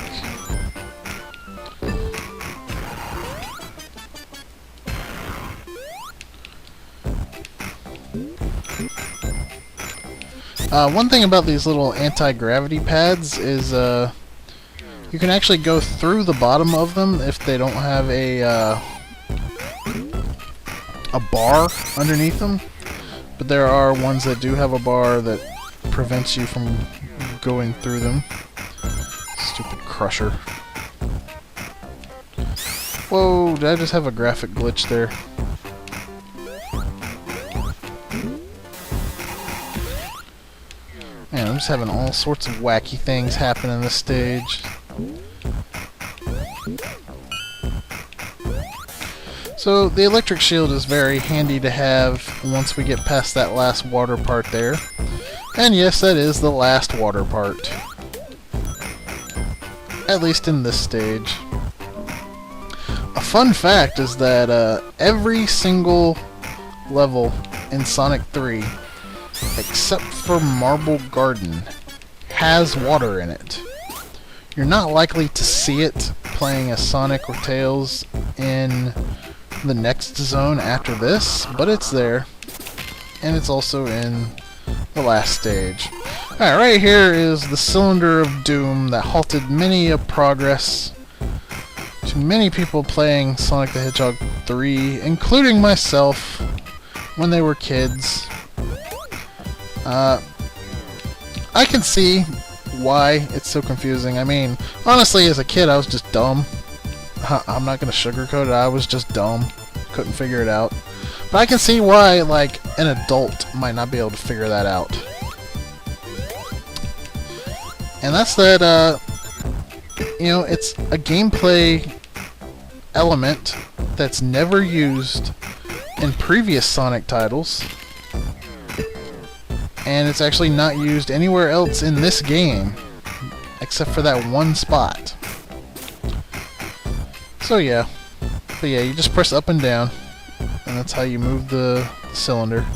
One thing about these little anti-gravity pads is you can actually go through the bottom of them if they don't have a bar underneath them. But there are ones that do have a bar that prevents you from going through them. Stupid crusher. Whoa, did I just have a graphic glitch there? Man, I'm just having all sorts of wacky things happen in this stage. So the electric shield is very handy to have once we get past that last water part there. And yes, that is the last water part. At least in this stage. A fun fact is that every single level in Sonic 3, except for Marble Garden, has water in it. You're not likely to see it playing as Sonic or Tails in the next zone after this, but it's there. And it's also in the last stage. Alright, right here is the Cylinder of Doom that halted many a progress to many people playing Sonic the Hedgehog 3, including myself, when they were kids. I can see why it's so confusing. I mean, honestly, as a kid, I was just dumb. I'm not gonna sugarcoat it, I was just dumb. Couldn't figure it out. But I can see why, like, an adult might not be able to figure that out. And that's that, you know, it's a gameplay element that's never used in previous Sonic titles. And it's actually not used anywhere else in this game, except for that one spot. So yeah. But yeah, you just press up and down, and that's how you move the cylinder.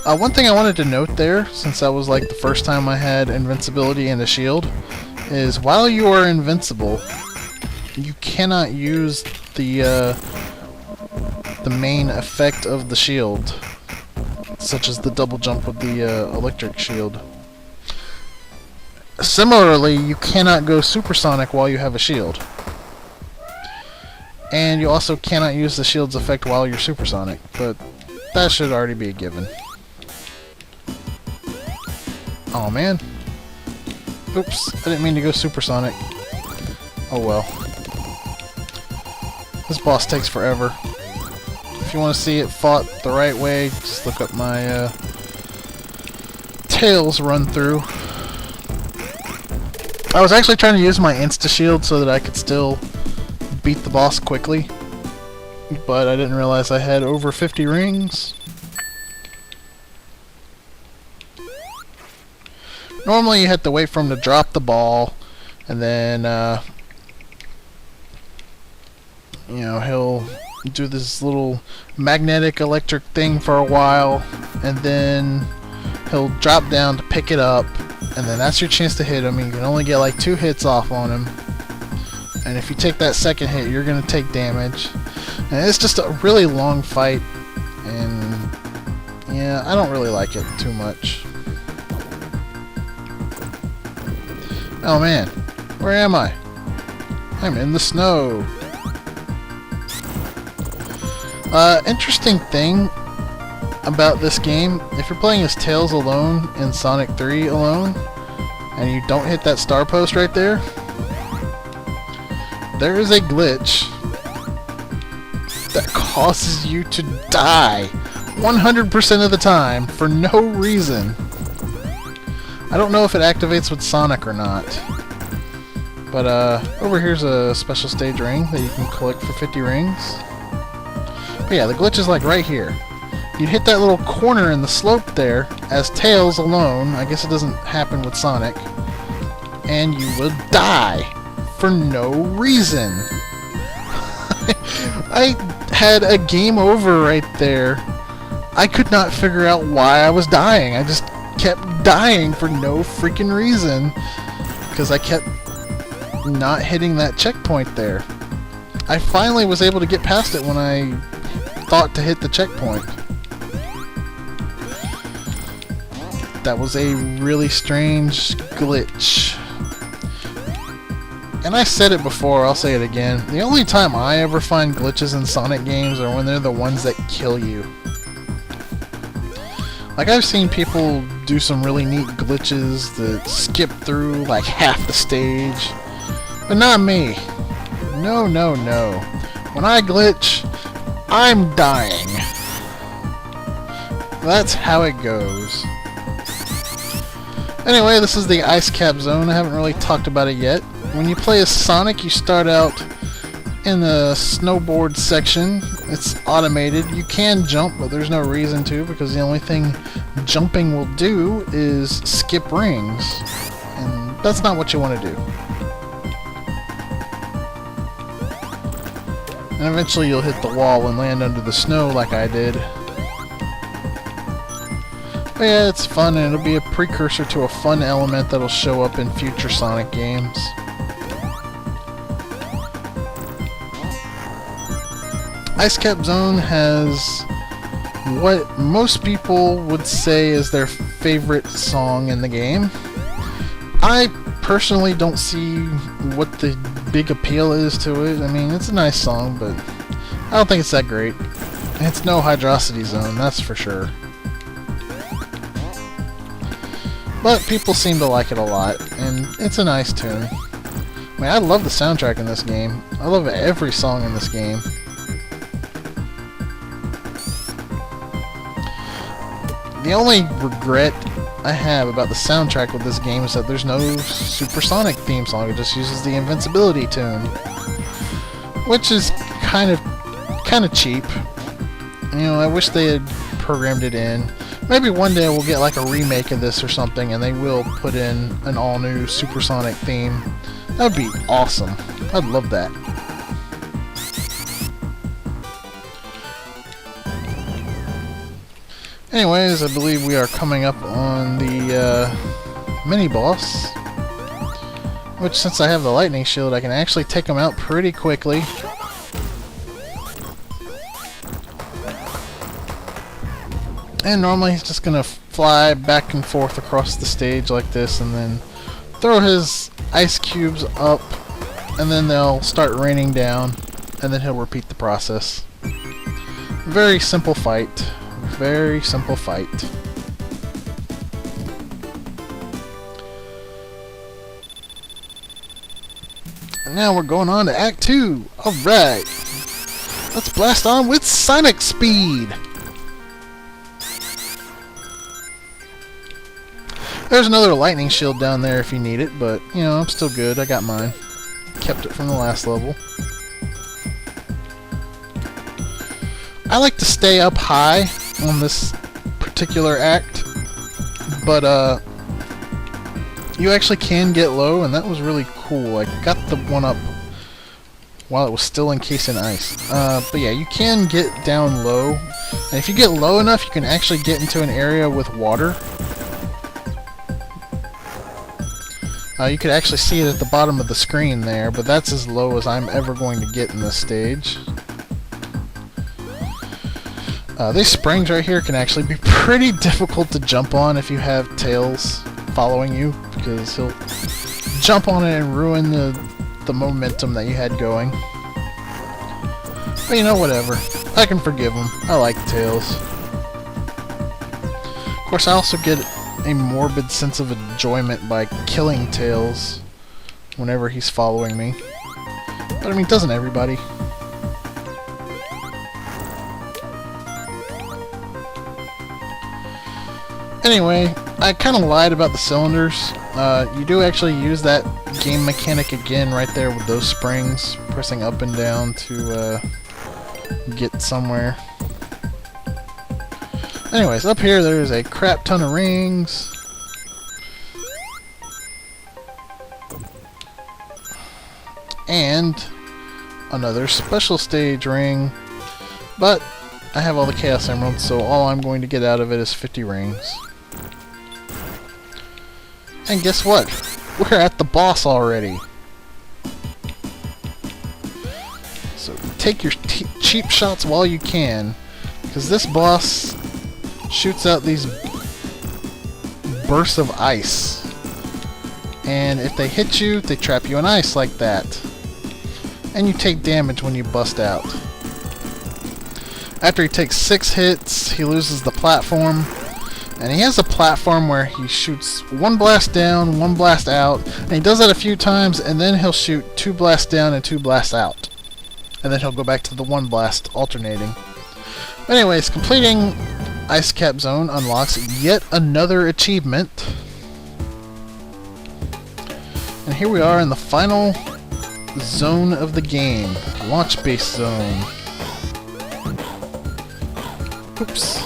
One thing I wanted to note there, since that was like the first time I had invincibility and a shield, is while you are invincible, you cannot use the main effect of the shield, such as the double jump with the electric shield. Similarly, you cannot go supersonic while you have a shield. And you also cannot use the shield's effect while you're supersonic, but that should already be a given. Oh man. Oops, I didn't mean to go supersonic. Oh well. This boss takes forever. If you want to see it fought the right way, just look up my Tails run through. I was actually trying to use my insta-shield so that I could still beat the boss quickly, but I didn't realize I had over 50 rings. Normally you have to wait for him to drop the ball, and then you know, he'll do this little magnetic electric thing for a while, and then he'll drop down to pick it up, and then that's your chance to hit him. You can only get like 2 hits off on him. And if you take that second hit, you're going to take damage. And it's just a really long fight. And yeah, I don't really like it too much. Oh man, where am I? I'm in the snow. Interesting thing about this game, if you're playing as Tails alone in Sonic 3 alone, and you don't hit that star post right there, there is a glitch that causes you to die 100% of the time for no reason. I don't know if it activates with Sonic or not. But over here's a special stage ring that you can collect for 50 rings. But yeah, the glitch is like right here. You'd hit that little corner in the slope there as Tails alone. I guess it doesn't happen with Sonic. And you will die for no reason. I had a game over right there. I could not figure out why I was dying. I just kept dying for no freaking reason. Because I kept not hitting that checkpoint there. I finally was able to get past it when I thought to hit the checkpoint. That was a really strange glitch. And I said it before, I'll say it again. The only time I ever find glitches in Sonic games are when they're the ones that kill you. Like, I've seen people do some really neat glitches that skip through like half the stage. But not me. No, no, no. When I glitch, I'm dying. That's how it goes. Anyway, this is the Ice Cap Zone. I haven't really talked about it yet. When you play as Sonic, you start out in the snowboard section. It's automated. You can jump, but there's no reason to, because the only thing jumping will do is skip rings. And that's not what you want to do. And eventually you'll hit the wall and land under the snow like I did. But yeah, it's fun, and it'll be a precursor to a fun element that'll show up in future Sonic games. Ice Cap Zone has what most people would say is their favorite song in the game. I personally don't see what the big appeal is to it. I mean, it's a nice song, but I don't think it's that great. It's no Hydrocity Zone, that's for sure. But people seem to like it a lot, and it's a nice tune. I mean, I love the soundtrack in this game. I love every song in this game. The only regret I have about the soundtrack with this game is that there's no Supersonic theme song. It just uses the Invincibility tune, which is kind of cheap. You know, I wish they had programmed it in. Maybe one day we'll get like a remake of this or something, and they will put in an all-new Supersonic theme. That would be awesome. I'd love that. Anyways, I believe we are coming up on the mini-boss, which, since I have the lightning shield, I can actually take him out pretty quickly. And normally he's just gonna fly back and forth across the stage like this, and then throw his ice cubes up, and then they'll start raining down, and then he'll repeat the process. Very simple fight. Very simple fight. And now we're going on to Act 2. Alright. Let's blast on with Sonic Speed. There's another lightning shield down there if you need it, but, you know, I'm still good. I got mine. Kept it from the last level. I like to stay up high on this particular act, but you actually can get low, and that was really cool. I got the one up while it was still encased in ice. But yeah, you can get down low, and if you get low enough, you can actually get into an area with water. You could actually see it at the bottom of the screen there, but that's as low as I'm ever going to get in this stage. These springs right here can actually be pretty difficult to jump on if you have Tails following you, because he'll jump on it and ruin the momentum that you had going. But you know, whatever. I can forgive him. I like Tails. Of course, I also get a morbid sense of enjoyment by killing Tails whenever he's following me. But I mean, doesn't everybody? Anyway, I kind of lied about the cylinders. You do actually use that game mechanic again right there with those springs, pressing up and down to get somewhere. Anyways, up here there's a crap ton of rings. And another special stage ring, but I have all the Chaos Emeralds, so all I'm going to get out of it is 50 rings. And guess what? We're at the boss already. So take your cheap shots while you can, because this boss shoots out these bursts of ice. And if they hit you, they trap you in ice like that. And you take damage when you bust out. After he takes 6 hits, he loses the platform. And he has a platform where he shoots 1 blast down, 1 blast out. And he does that a few times, and then he'll shoot 2 blasts down and 2 blasts out. And then he'll go back to the 1 blast alternating. Anyways, completing Ice Cap Zone unlocks yet another achievement. And here we are in the final zone of the game, Launch Base Zone. Oops.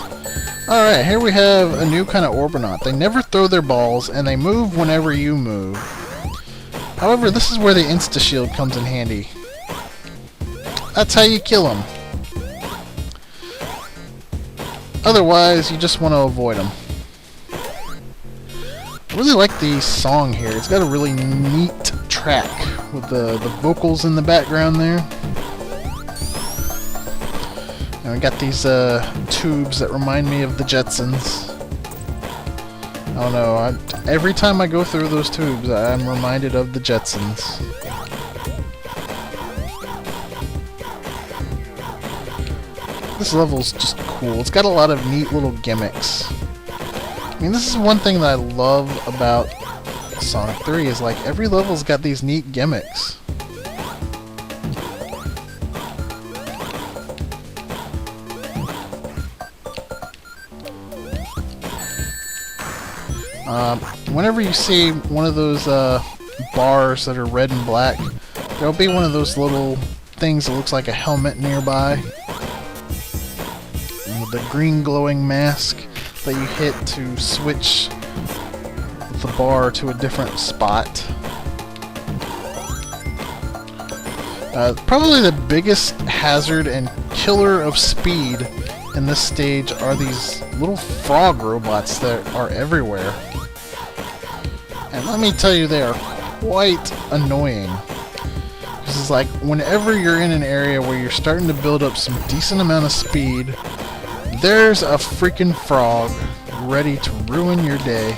Alright, here we have a new kind of Orbinaut. They never throw their balls, and they move whenever you move. However, this is where the Insta-Shield comes in handy. That's how you kill them. Otherwise, you just want to avoid them. I really like the song here. It's got a really neat track with the vocals in the background there. And we got these tubes that remind me of the Jetsons. I don't know. Every time I go through those tubes, I'm reminded of the Jetsons. This level's just cool. It's got a lot of neat little gimmicks. I mean, this is one thing that I love about Sonic 3 is like every level's got these neat gimmicks. Whenever you see one of those bars that are red and black, there'll be one of those little things that looks like a helmet nearby. And with the green glowing mask that you hit to switch the bar to a different spot. Probably the biggest hazard and killer of speed in this stage are these little frog robots that are everywhere. And let me tell you, they are quite annoying. This is like, whenever you're in an area where you're starting to build up some decent amount of speed, there's a freaking frog ready to ruin your day.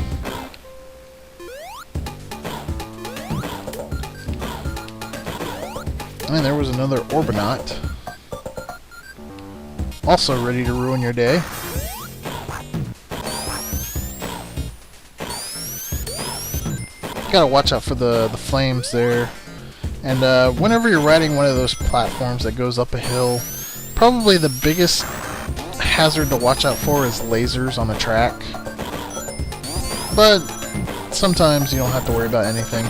And there was another Orbinaut. Also ready to ruin your day. Gotta watch out for the flames there. And whenever you're riding one of those platforms that goes up a hill, probably the biggest hazard to watch out for is lasers on the track. But sometimes you don't have to worry about anything.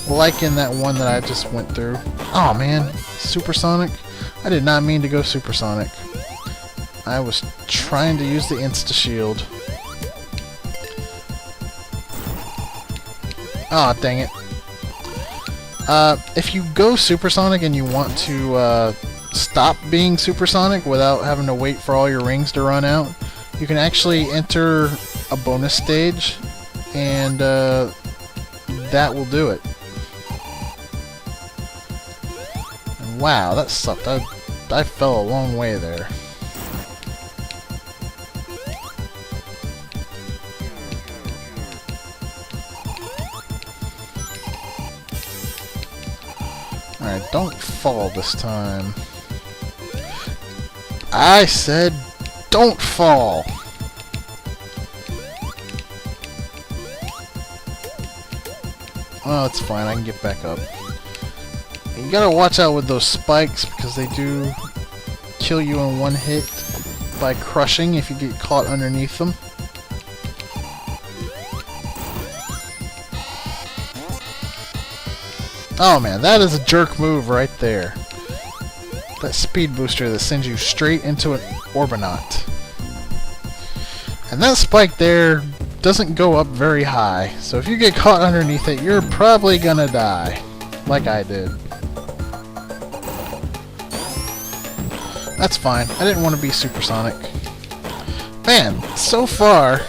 Like in that one that I just went through. Oh man, supersonic? I did not mean to go supersonic. I was trying to use the Insta-Shield. Aw, oh, dang it. If you go supersonic and you want to stop being supersonic without having to wait for all your rings to run out, you can actually enter a bonus stage, and that will do it. And wow, that sucked. I fell a long way there. Alright, don't fall this time. I said don't fall! Oh, it's fine, I can get back up. You gotta watch out with those spikes because they do kill you in one hit by crushing if you get caught underneath them. Oh man, that is a jerk move right there. That speed booster that sends you straight into an Orbinaut. And that spike there doesn't go up very high, so if you get caught underneath it, you're probably gonna die. Like I did. That's fine. I didn't want to be supersonic. Man, so far,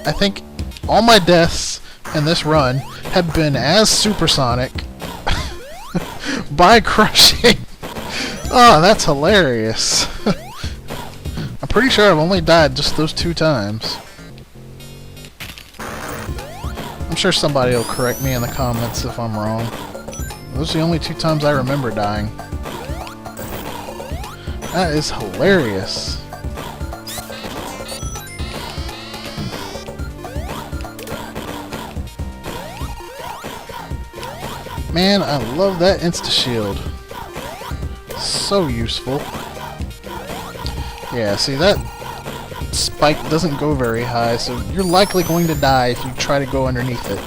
I think all my deaths in this run have been as supersonic by crushing. Oh, that's hilarious. I'm pretty sure I've only died just those 2 times. I'm sure somebody will correct me in the comments if I'm wrong. Those are the only 2 times I remember dying. That is hilarious. Man, I love that insta-shield. So useful. Yeah, see, that spike doesn't go very high, so you're likely going to die if you try to go underneath it.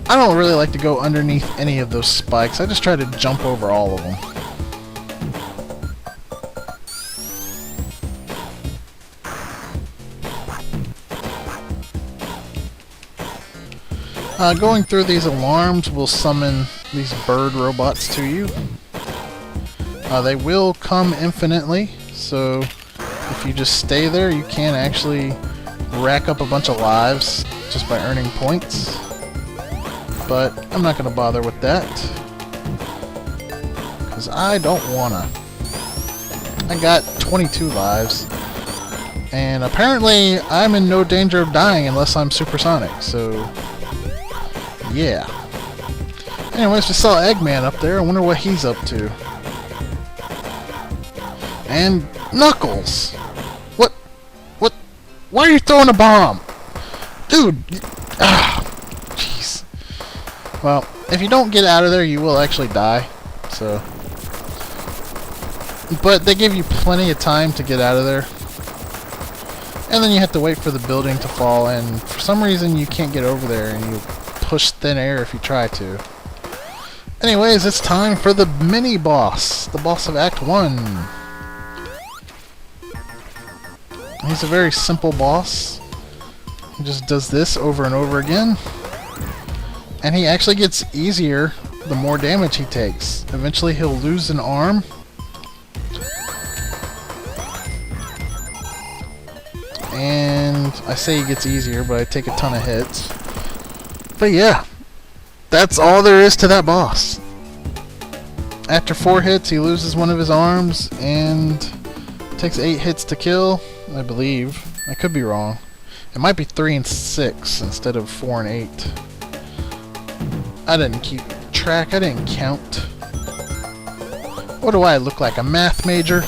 I don't really like to go underneath any of those spikes. I just try to jump over all of them. Going through these alarms will summon these bird robots to you. They will come infinitely, so if you just stay there, you can actually rack up a bunch of lives just by earning points. But I'm not going to bother with that, because I don't wanna. I got 22 lives, and apparently I'm in no danger of dying unless I'm supersonic, so yeah. Anyways, we saw Eggman up there. I wonder what he's up to. And Knuckles! What? Why are you throwing a bomb? Dude! Jeez. Well, if you don't get out of there, you will actually die. So. But they give you plenty of time to get out of there. And then you have to wait for the building to fall, and for some reason you can't get over there, and you push thin air if you try to. Anyways, it's time for the mini-boss. The boss of Act 1. He's a very simple boss. He just does this over and over again. And he actually gets easier the more damage he takes. Eventually he'll lose an arm. And I say he gets easier, but I take a ton of hits. But yeah, that's all there is to that boss. After 4 hits, he loses one of his arms, and takes 8 hits to kill, I believe. I could be wrong. It might be 3 and 6 instead of 4 and 8. I didn't keep track. I didn't count. What do I look like? A math major?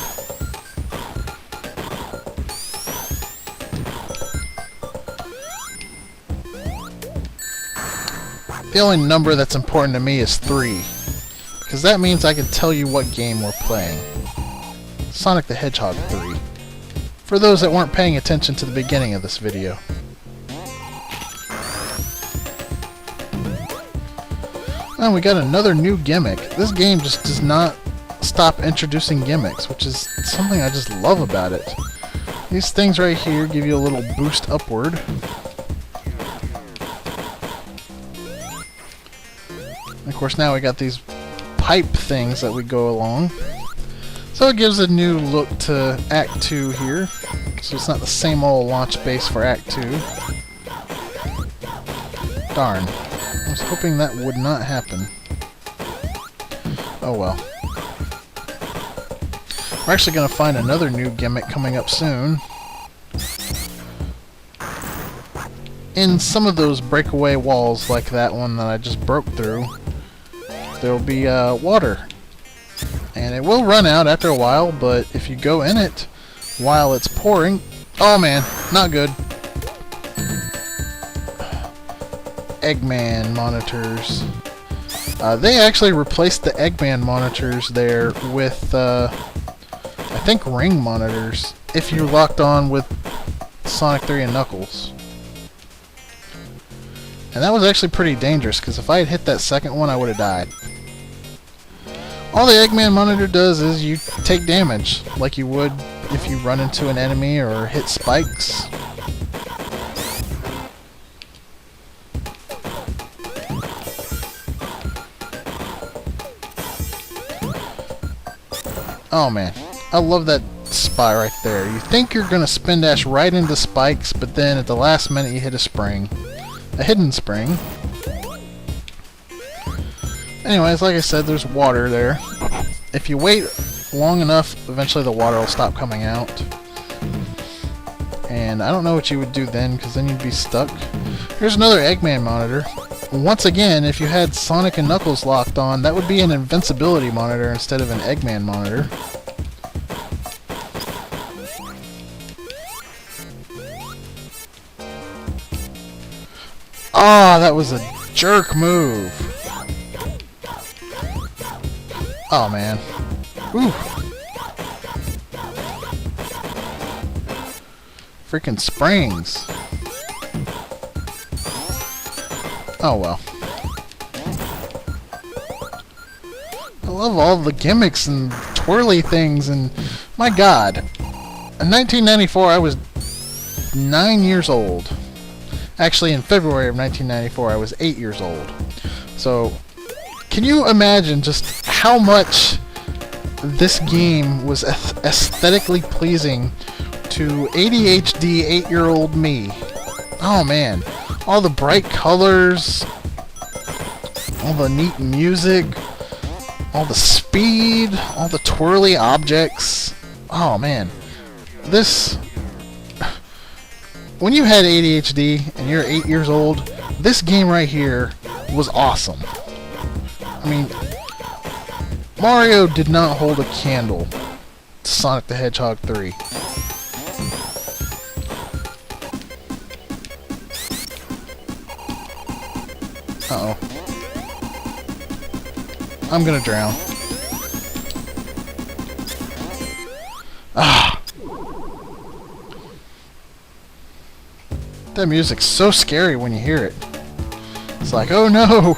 The only number that's important to me is 3. Because that means I can tell you what game we're playing. Sonic the Hedgehog 3. For those that weren't paying attention to the beginning of this video. And we got another new gimmick. This game just does not stop introducing gimmicks, which is something I just love about it. These things right here give you a little boost upward. And of course now we got these pipe things that we go along. So it gives a new look to Act 2 here. So it's not the same old launch base for Act 2. Darn. I was hoping that would not happen. Oh well. We're actually going to find another new gimmick coming up soon. In some of those breakaway walls like that one that I just broke through, there will be water. And it will run out after a while, but if you go in it while it's pouring... Oh man, not good. Eggman monitors. They actually replaced the Eggman monitors there with, I think, ring monitors, if you're locked on with Sonic 3 and Knuckles. And that was actually pretty dangerous, because if I had hit that second one, I would have died. All the Eggman monitor does is you take damage, like you would if you run into an enemy or hit spikes. Oh man, I love that spot right there. You think you're gonna spin dash right into spikes, but then at the last minute you hit a spring. A hidden spring. Anyways, like I said, there's water there. If you wait long enough, eventually the water will stop coming out. And I don't know what you would do then, because then you'd be stuck. Here's another Eggman monitor. Once again, if you had Sonic and Knuckles locked on, that would be an invincibility monitor instead of an Eggman monitor. Ah, that was a jerk move. Oh man. Whew. Freaking springs. Oh well. I love all the gimmicks and twirly things, and my god. In 1994 I was 9 years old. Actually, in February of 1994 I was 8 years old. So, can you imagine just how much this game was aesthetically pleasing to ADHD 8-year-old me? Oh man, all the bright colors, all the neat music, all the speed, all the twirly objects. Oh man, this... When you had ADHD and you're 8 years old, this game right here was awesome. I mean, Mario did not hold a candle to Sonic the Hedgehog 3. Uh-oh. I'm gonna drown. Ah! That music's so scary when you hear it. It's like, oh no!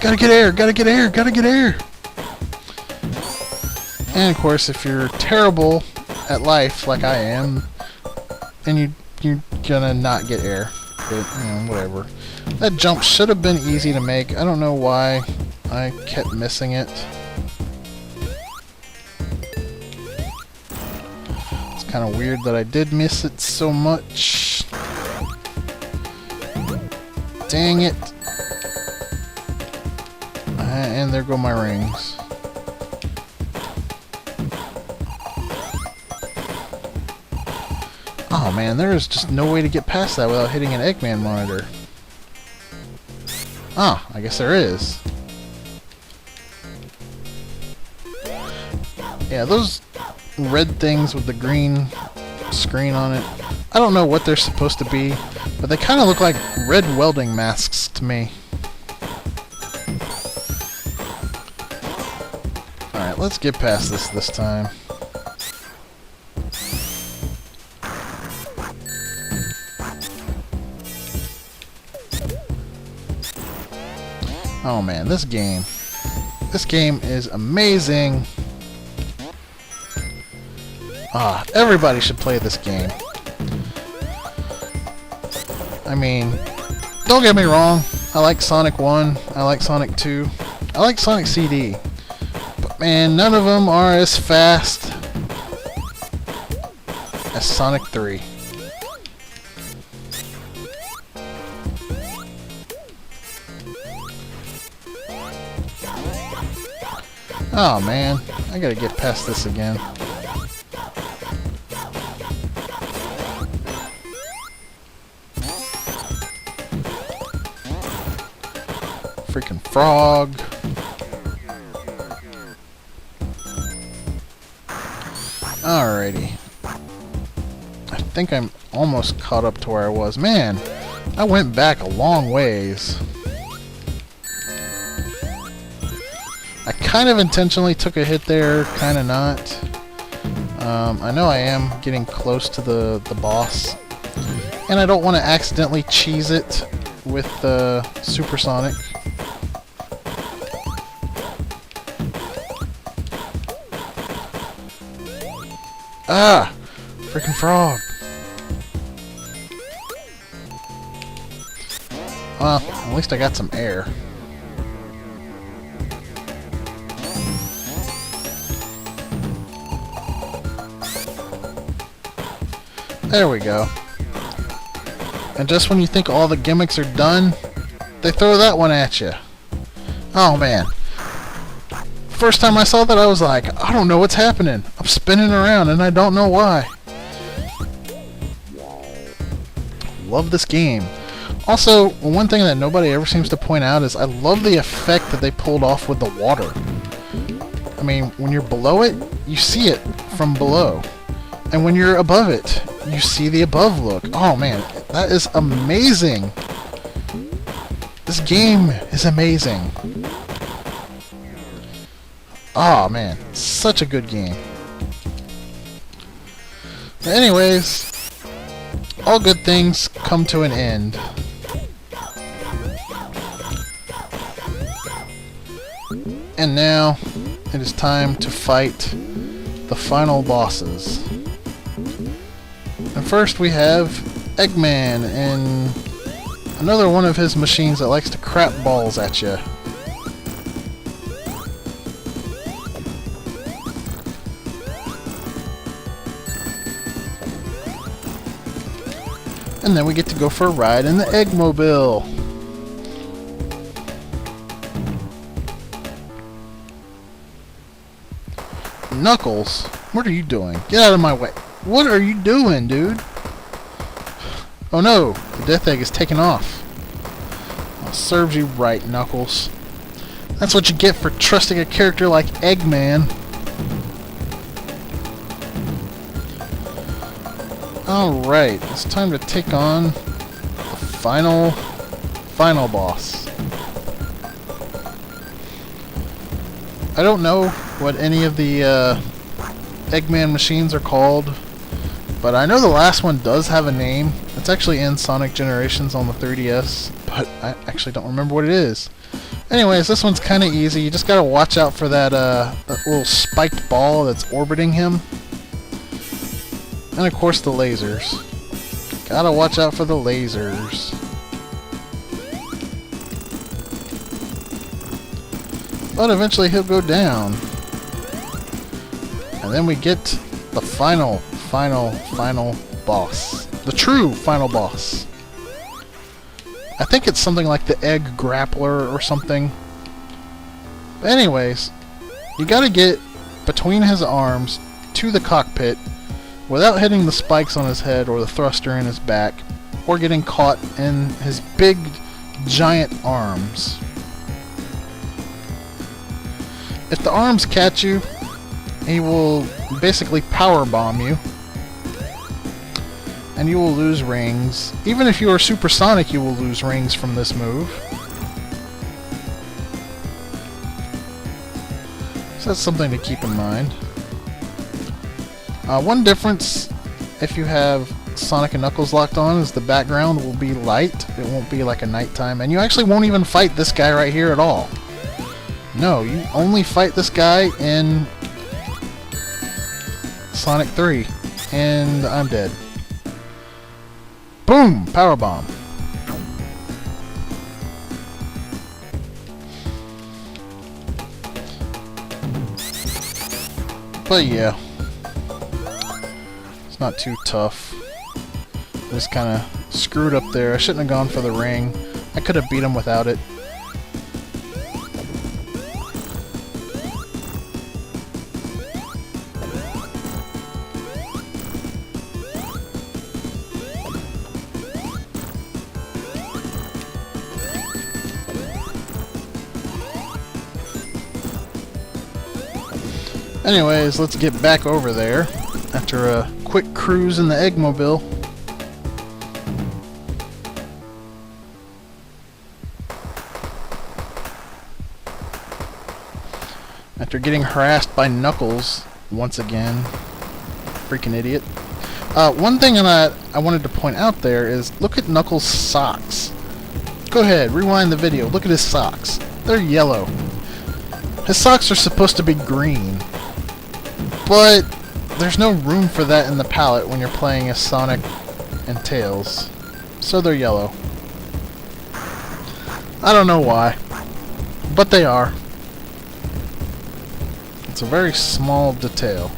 Gotta get air, gotta get air, gotta get air! And of course, if you're terrible at life, like I am, then you're gonna not get air. But, you know, whatever. That jump should have been easy to make. I don't know why I kept missing it. It's kind of weird that I did miss it so much. Dang it. And there go my rings. Oh man, there is just no way to get past that without hitting an Eggman monitor. Ah, I guess there is. Yeah, those red things with the green screen on it, I don't know what they're supposed to be, but they kind of look like red welding masks to me. Alright, let's get past this time. Oh man, this game is amazing. Ah, everybody should play this game. I mean, don't get me wrong, I like Sonic 1, I like Sonic 2, I like Sonic CD, but man, none of them are as fast as Sonic 3. Oh man, I gotta get past this again. Freaking frog. Alrighty. I think I'm almost caught up to where I was. Man, I went back a long ways. I kind of intentionally took a hit there, kind of not. I know I am getting close to the boss. And I don't want to accidentally cheese it with the Supersonic. Ah! Freaking frog! Well, at least I got some air. There we go. And just when you think all the gimmicks are done, they throw that one at you. Oh man. First time I saw that, I was like, I don't know what's happening. I'm spinning around and I don't know why. Love this game. Also, one thing that nobody ever seems to point out is I love the effect that they pulled off with the water. I mean, when you're below it, you see it from below. And when you're above it, you see the above look. Oh man, that is amazing. This game is amazing. Oh man, such a good game. But anyways, all good things come to an end. And now it is time to fight the final bosses. And first we have Eggman and another one of his machines that likes to crap balls at you. And then we get to go for a ride in the Eggmobile. Knuckles, what are you doing? Get out of my way. What are you doing, dude? Oh no, the death egg is taken off. Well, serves you right, Knuckles. That's what you get for trusting a character like Eggman. Alright, it's time to take on the final boss. I don't know what any of the Eggman machines are called, but I know the last one does have a name. It's actually in Sonic Generations on the 3DS, but I actually don't remember what it is. Anyways, this one's kind of easy. You just gotta watch out for that little spiked ball that's orbiting him. And of course the lasers. Gotta watch out for the lasers. But eventually he'll go down. And then we get the final boss. The true final boss. I think it's something like the Egg Grappler or something. But anyways, you gotta get between his arms to the cockpit without hitting the spikes on his head or the thruster in his back, or getting caught in his big, giant arms. If the arms catch you, he will basically power bomb you, and you will lose rings. Even if you are supersonic, you will lose rings from this move. So that's something to keep in mind. One difference, if you have Sonic and Knuckles locked on, is the background will be light. It won't be like a nighttime, and you actually won't even fight this guy right here at all. No, you only fight this guy in Sonic 3, and I'm dead. Boom! Powerbomb. But yeah. Not too tough. Just kind of screwed up there. I shouldn't have gone for the ring. I could have beat him without it. Anyways, let's get back over there after a quick cruise in the Eggmobile. After getting harassed by Knuckles once again. Freaking idiot. One thing that I wanted to point out there is, look at Knuckles' socks. Go ahead, rewind the video. Look at his socks. They're yellow. His socks are supposed to be green. But there's no room for that in the palette when you're playing as Sonic and Tails. So they're yellow. I don't know why. But they are. It's a very small detail.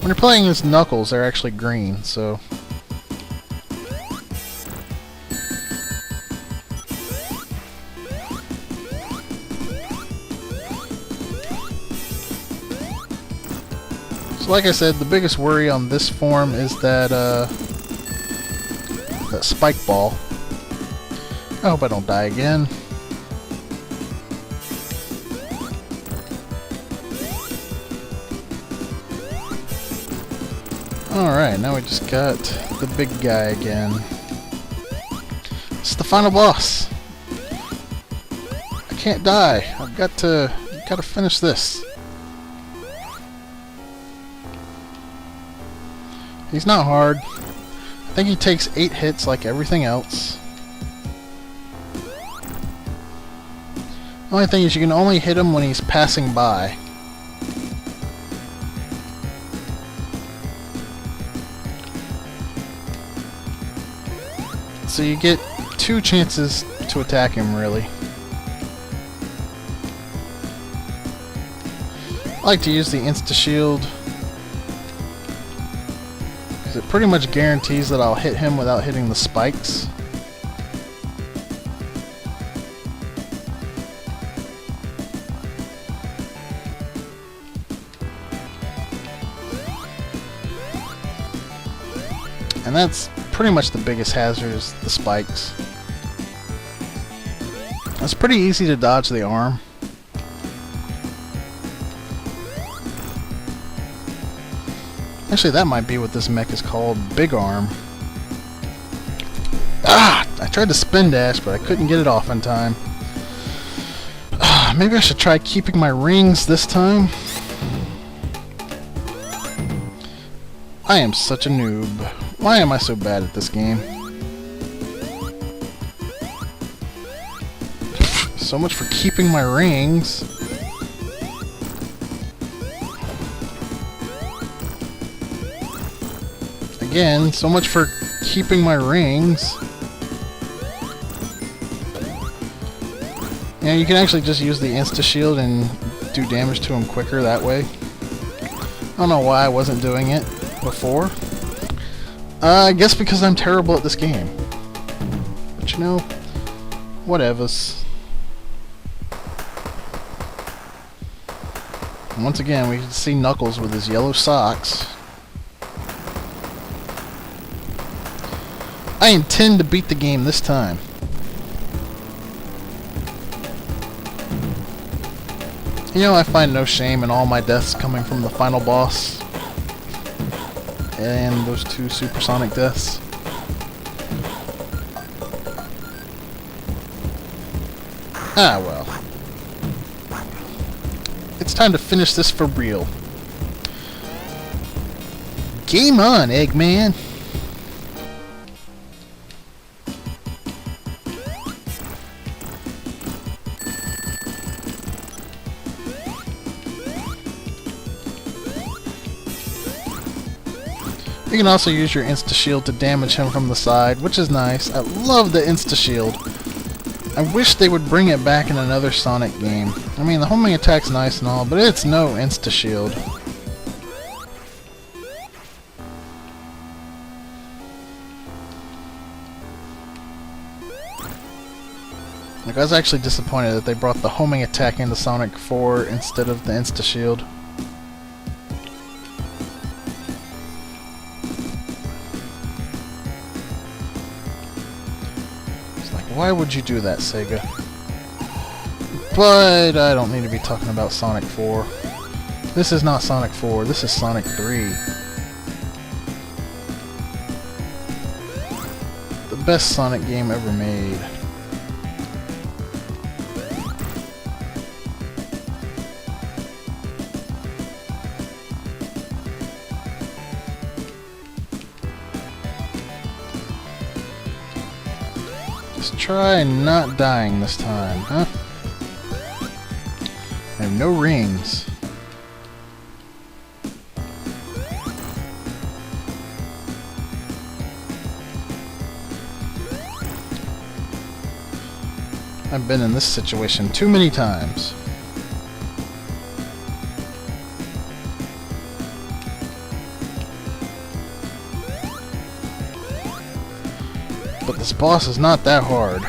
When you're playing as Knuckles, they're actually green, so... So like I said, the biggest worry on this form is that, that spike ball. I hope I don't die again. Alright, now we just got the big guy again. It's the final boss. I can't die. I've got to finish this. He's not hard. I think he takes 8 hits like everything else. The only thing is you can only hit him when he's passing by. So you get 2 chances to attack him, really. I like to use the insta-shield, because it pretty much guarantees that I'll hit him without hitting the spikes. And that's pretty much the biggest hazard, is the spikes. It's pretty easy to dodge the arm. Actually, that might be what this mech is called, Big Arm. Ah! I tried to spin dash, but I couldn't get it off in time. Maybe I should try keeping my rings this time. I am such a noob. Why am I so bad at this game? So much for keeping my rings. Again, so much for keeping my rings. Yeah, you can actually just use the insta-shield and do damage to him quicker that way. I don't know why I wasn't doing it before. I guess because I'm terrible at this game. But you know, whatevers. And once again, we can see Knuckles with his yellow socks. I intend to beat the game this time. You know, I find no shame in all my deaths coming from the final boss. And those 2 supersonic deaths. Ah, well. It's time to finish this for real. Game on, Eggman! You can also use your insta-shield to damage him from the side, which is nice. I love the insta-shield. I wish they would bring it back in another Sonic game. I mean, the homing attack's nice and all, but it's no insta-shield. Like, I was actually disappointed that they brought the homing attack into Sonic 4 instead of the insta-shield. Why would you do that, Sega? But I don't need to be talking about Sonic 4. This is not Sonic 4, this is Sonic 3. The best Sonic game ever made. Just try not dying this time, huh? I have no rings. I've been in this situation too many times. This boss is not that hard.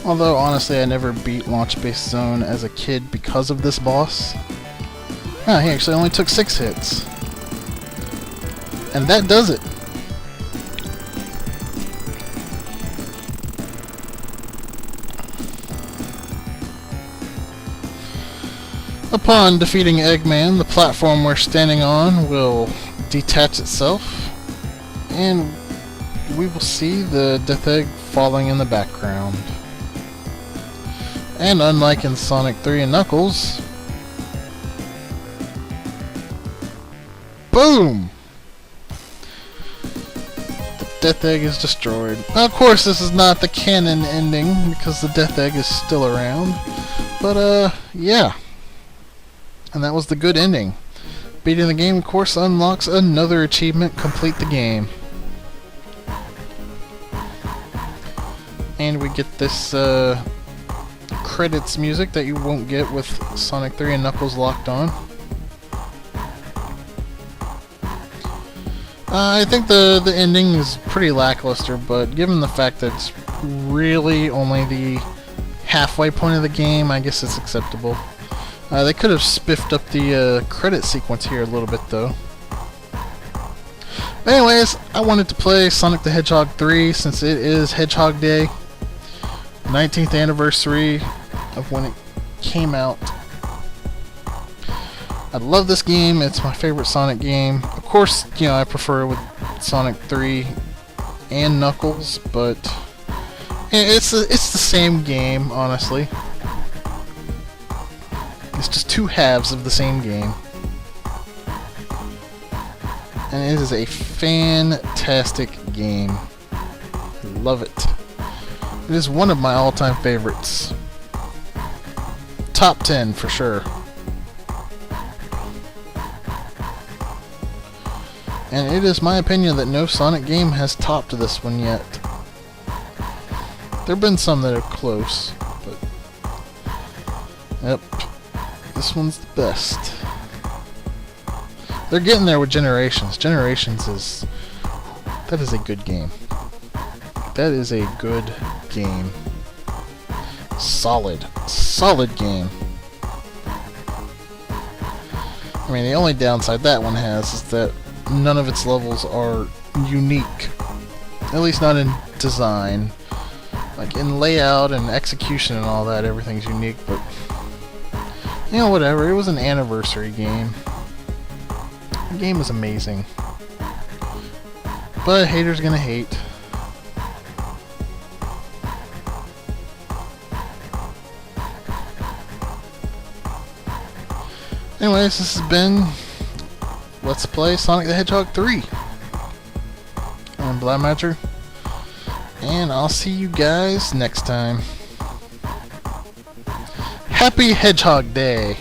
Although, honestly, I never beat Launch-Based Zone as a kid because of this boss. Ah, he actually only took 6 hits. And that does it. Upon defeating Eggman, the platform we're standing on will detach itself, and we will see the Death Egg falling in the background. And unlike in Sonic 3 and Knuckles, boom! The Death Egg is destroyed. Now, of course, this is not the canon ending, because the Death Egg is still around, but, yeah. And that was the good ending. Beating the game, of course, unlocks another achievement, complete the game. And we get this credits music that you won't get with Sonic 3 and Knuckles locked on. I think the ending is pretty lackluster, but given the fact that it's really only the halfway point of the game, I guess it's acceptable. They could have spiffed up the credit sequence here a little bit, though. But anyways, I wanted to play Sonic the Hedgehog 3 since it is Hedgehog Day, 19th anniversary of when it came out. I love this game. It's my favorite Sonic game. Of course, you know, I prefer it with Sonic 3 and Knuckles, but it's the same game, honestly. It's just two halves of the same game. And it is a fantastic game. I love it. It is one of my all-time favorites. Top 10 for sure. And it is my opinion that no Sonic game has topped this one yet. There have been some that are close, but yep. This one's the best. They're getting there with Generations. Generations is... that is a good game. That is a good game. Solid. Solid game. I mean, the only downside that one has is that none of its levels are unique. At least not in design. Like, in layout and execution and all that, everything's unique, but... you know, whatever. It was an anniversary game. The game is amazing. But haters gonna hate. Anyways, this has been Let's Play Sonic the Hedgehog 3. I'm Blaumagier. And I'll see you guys next time. Happy Hedgehog Day!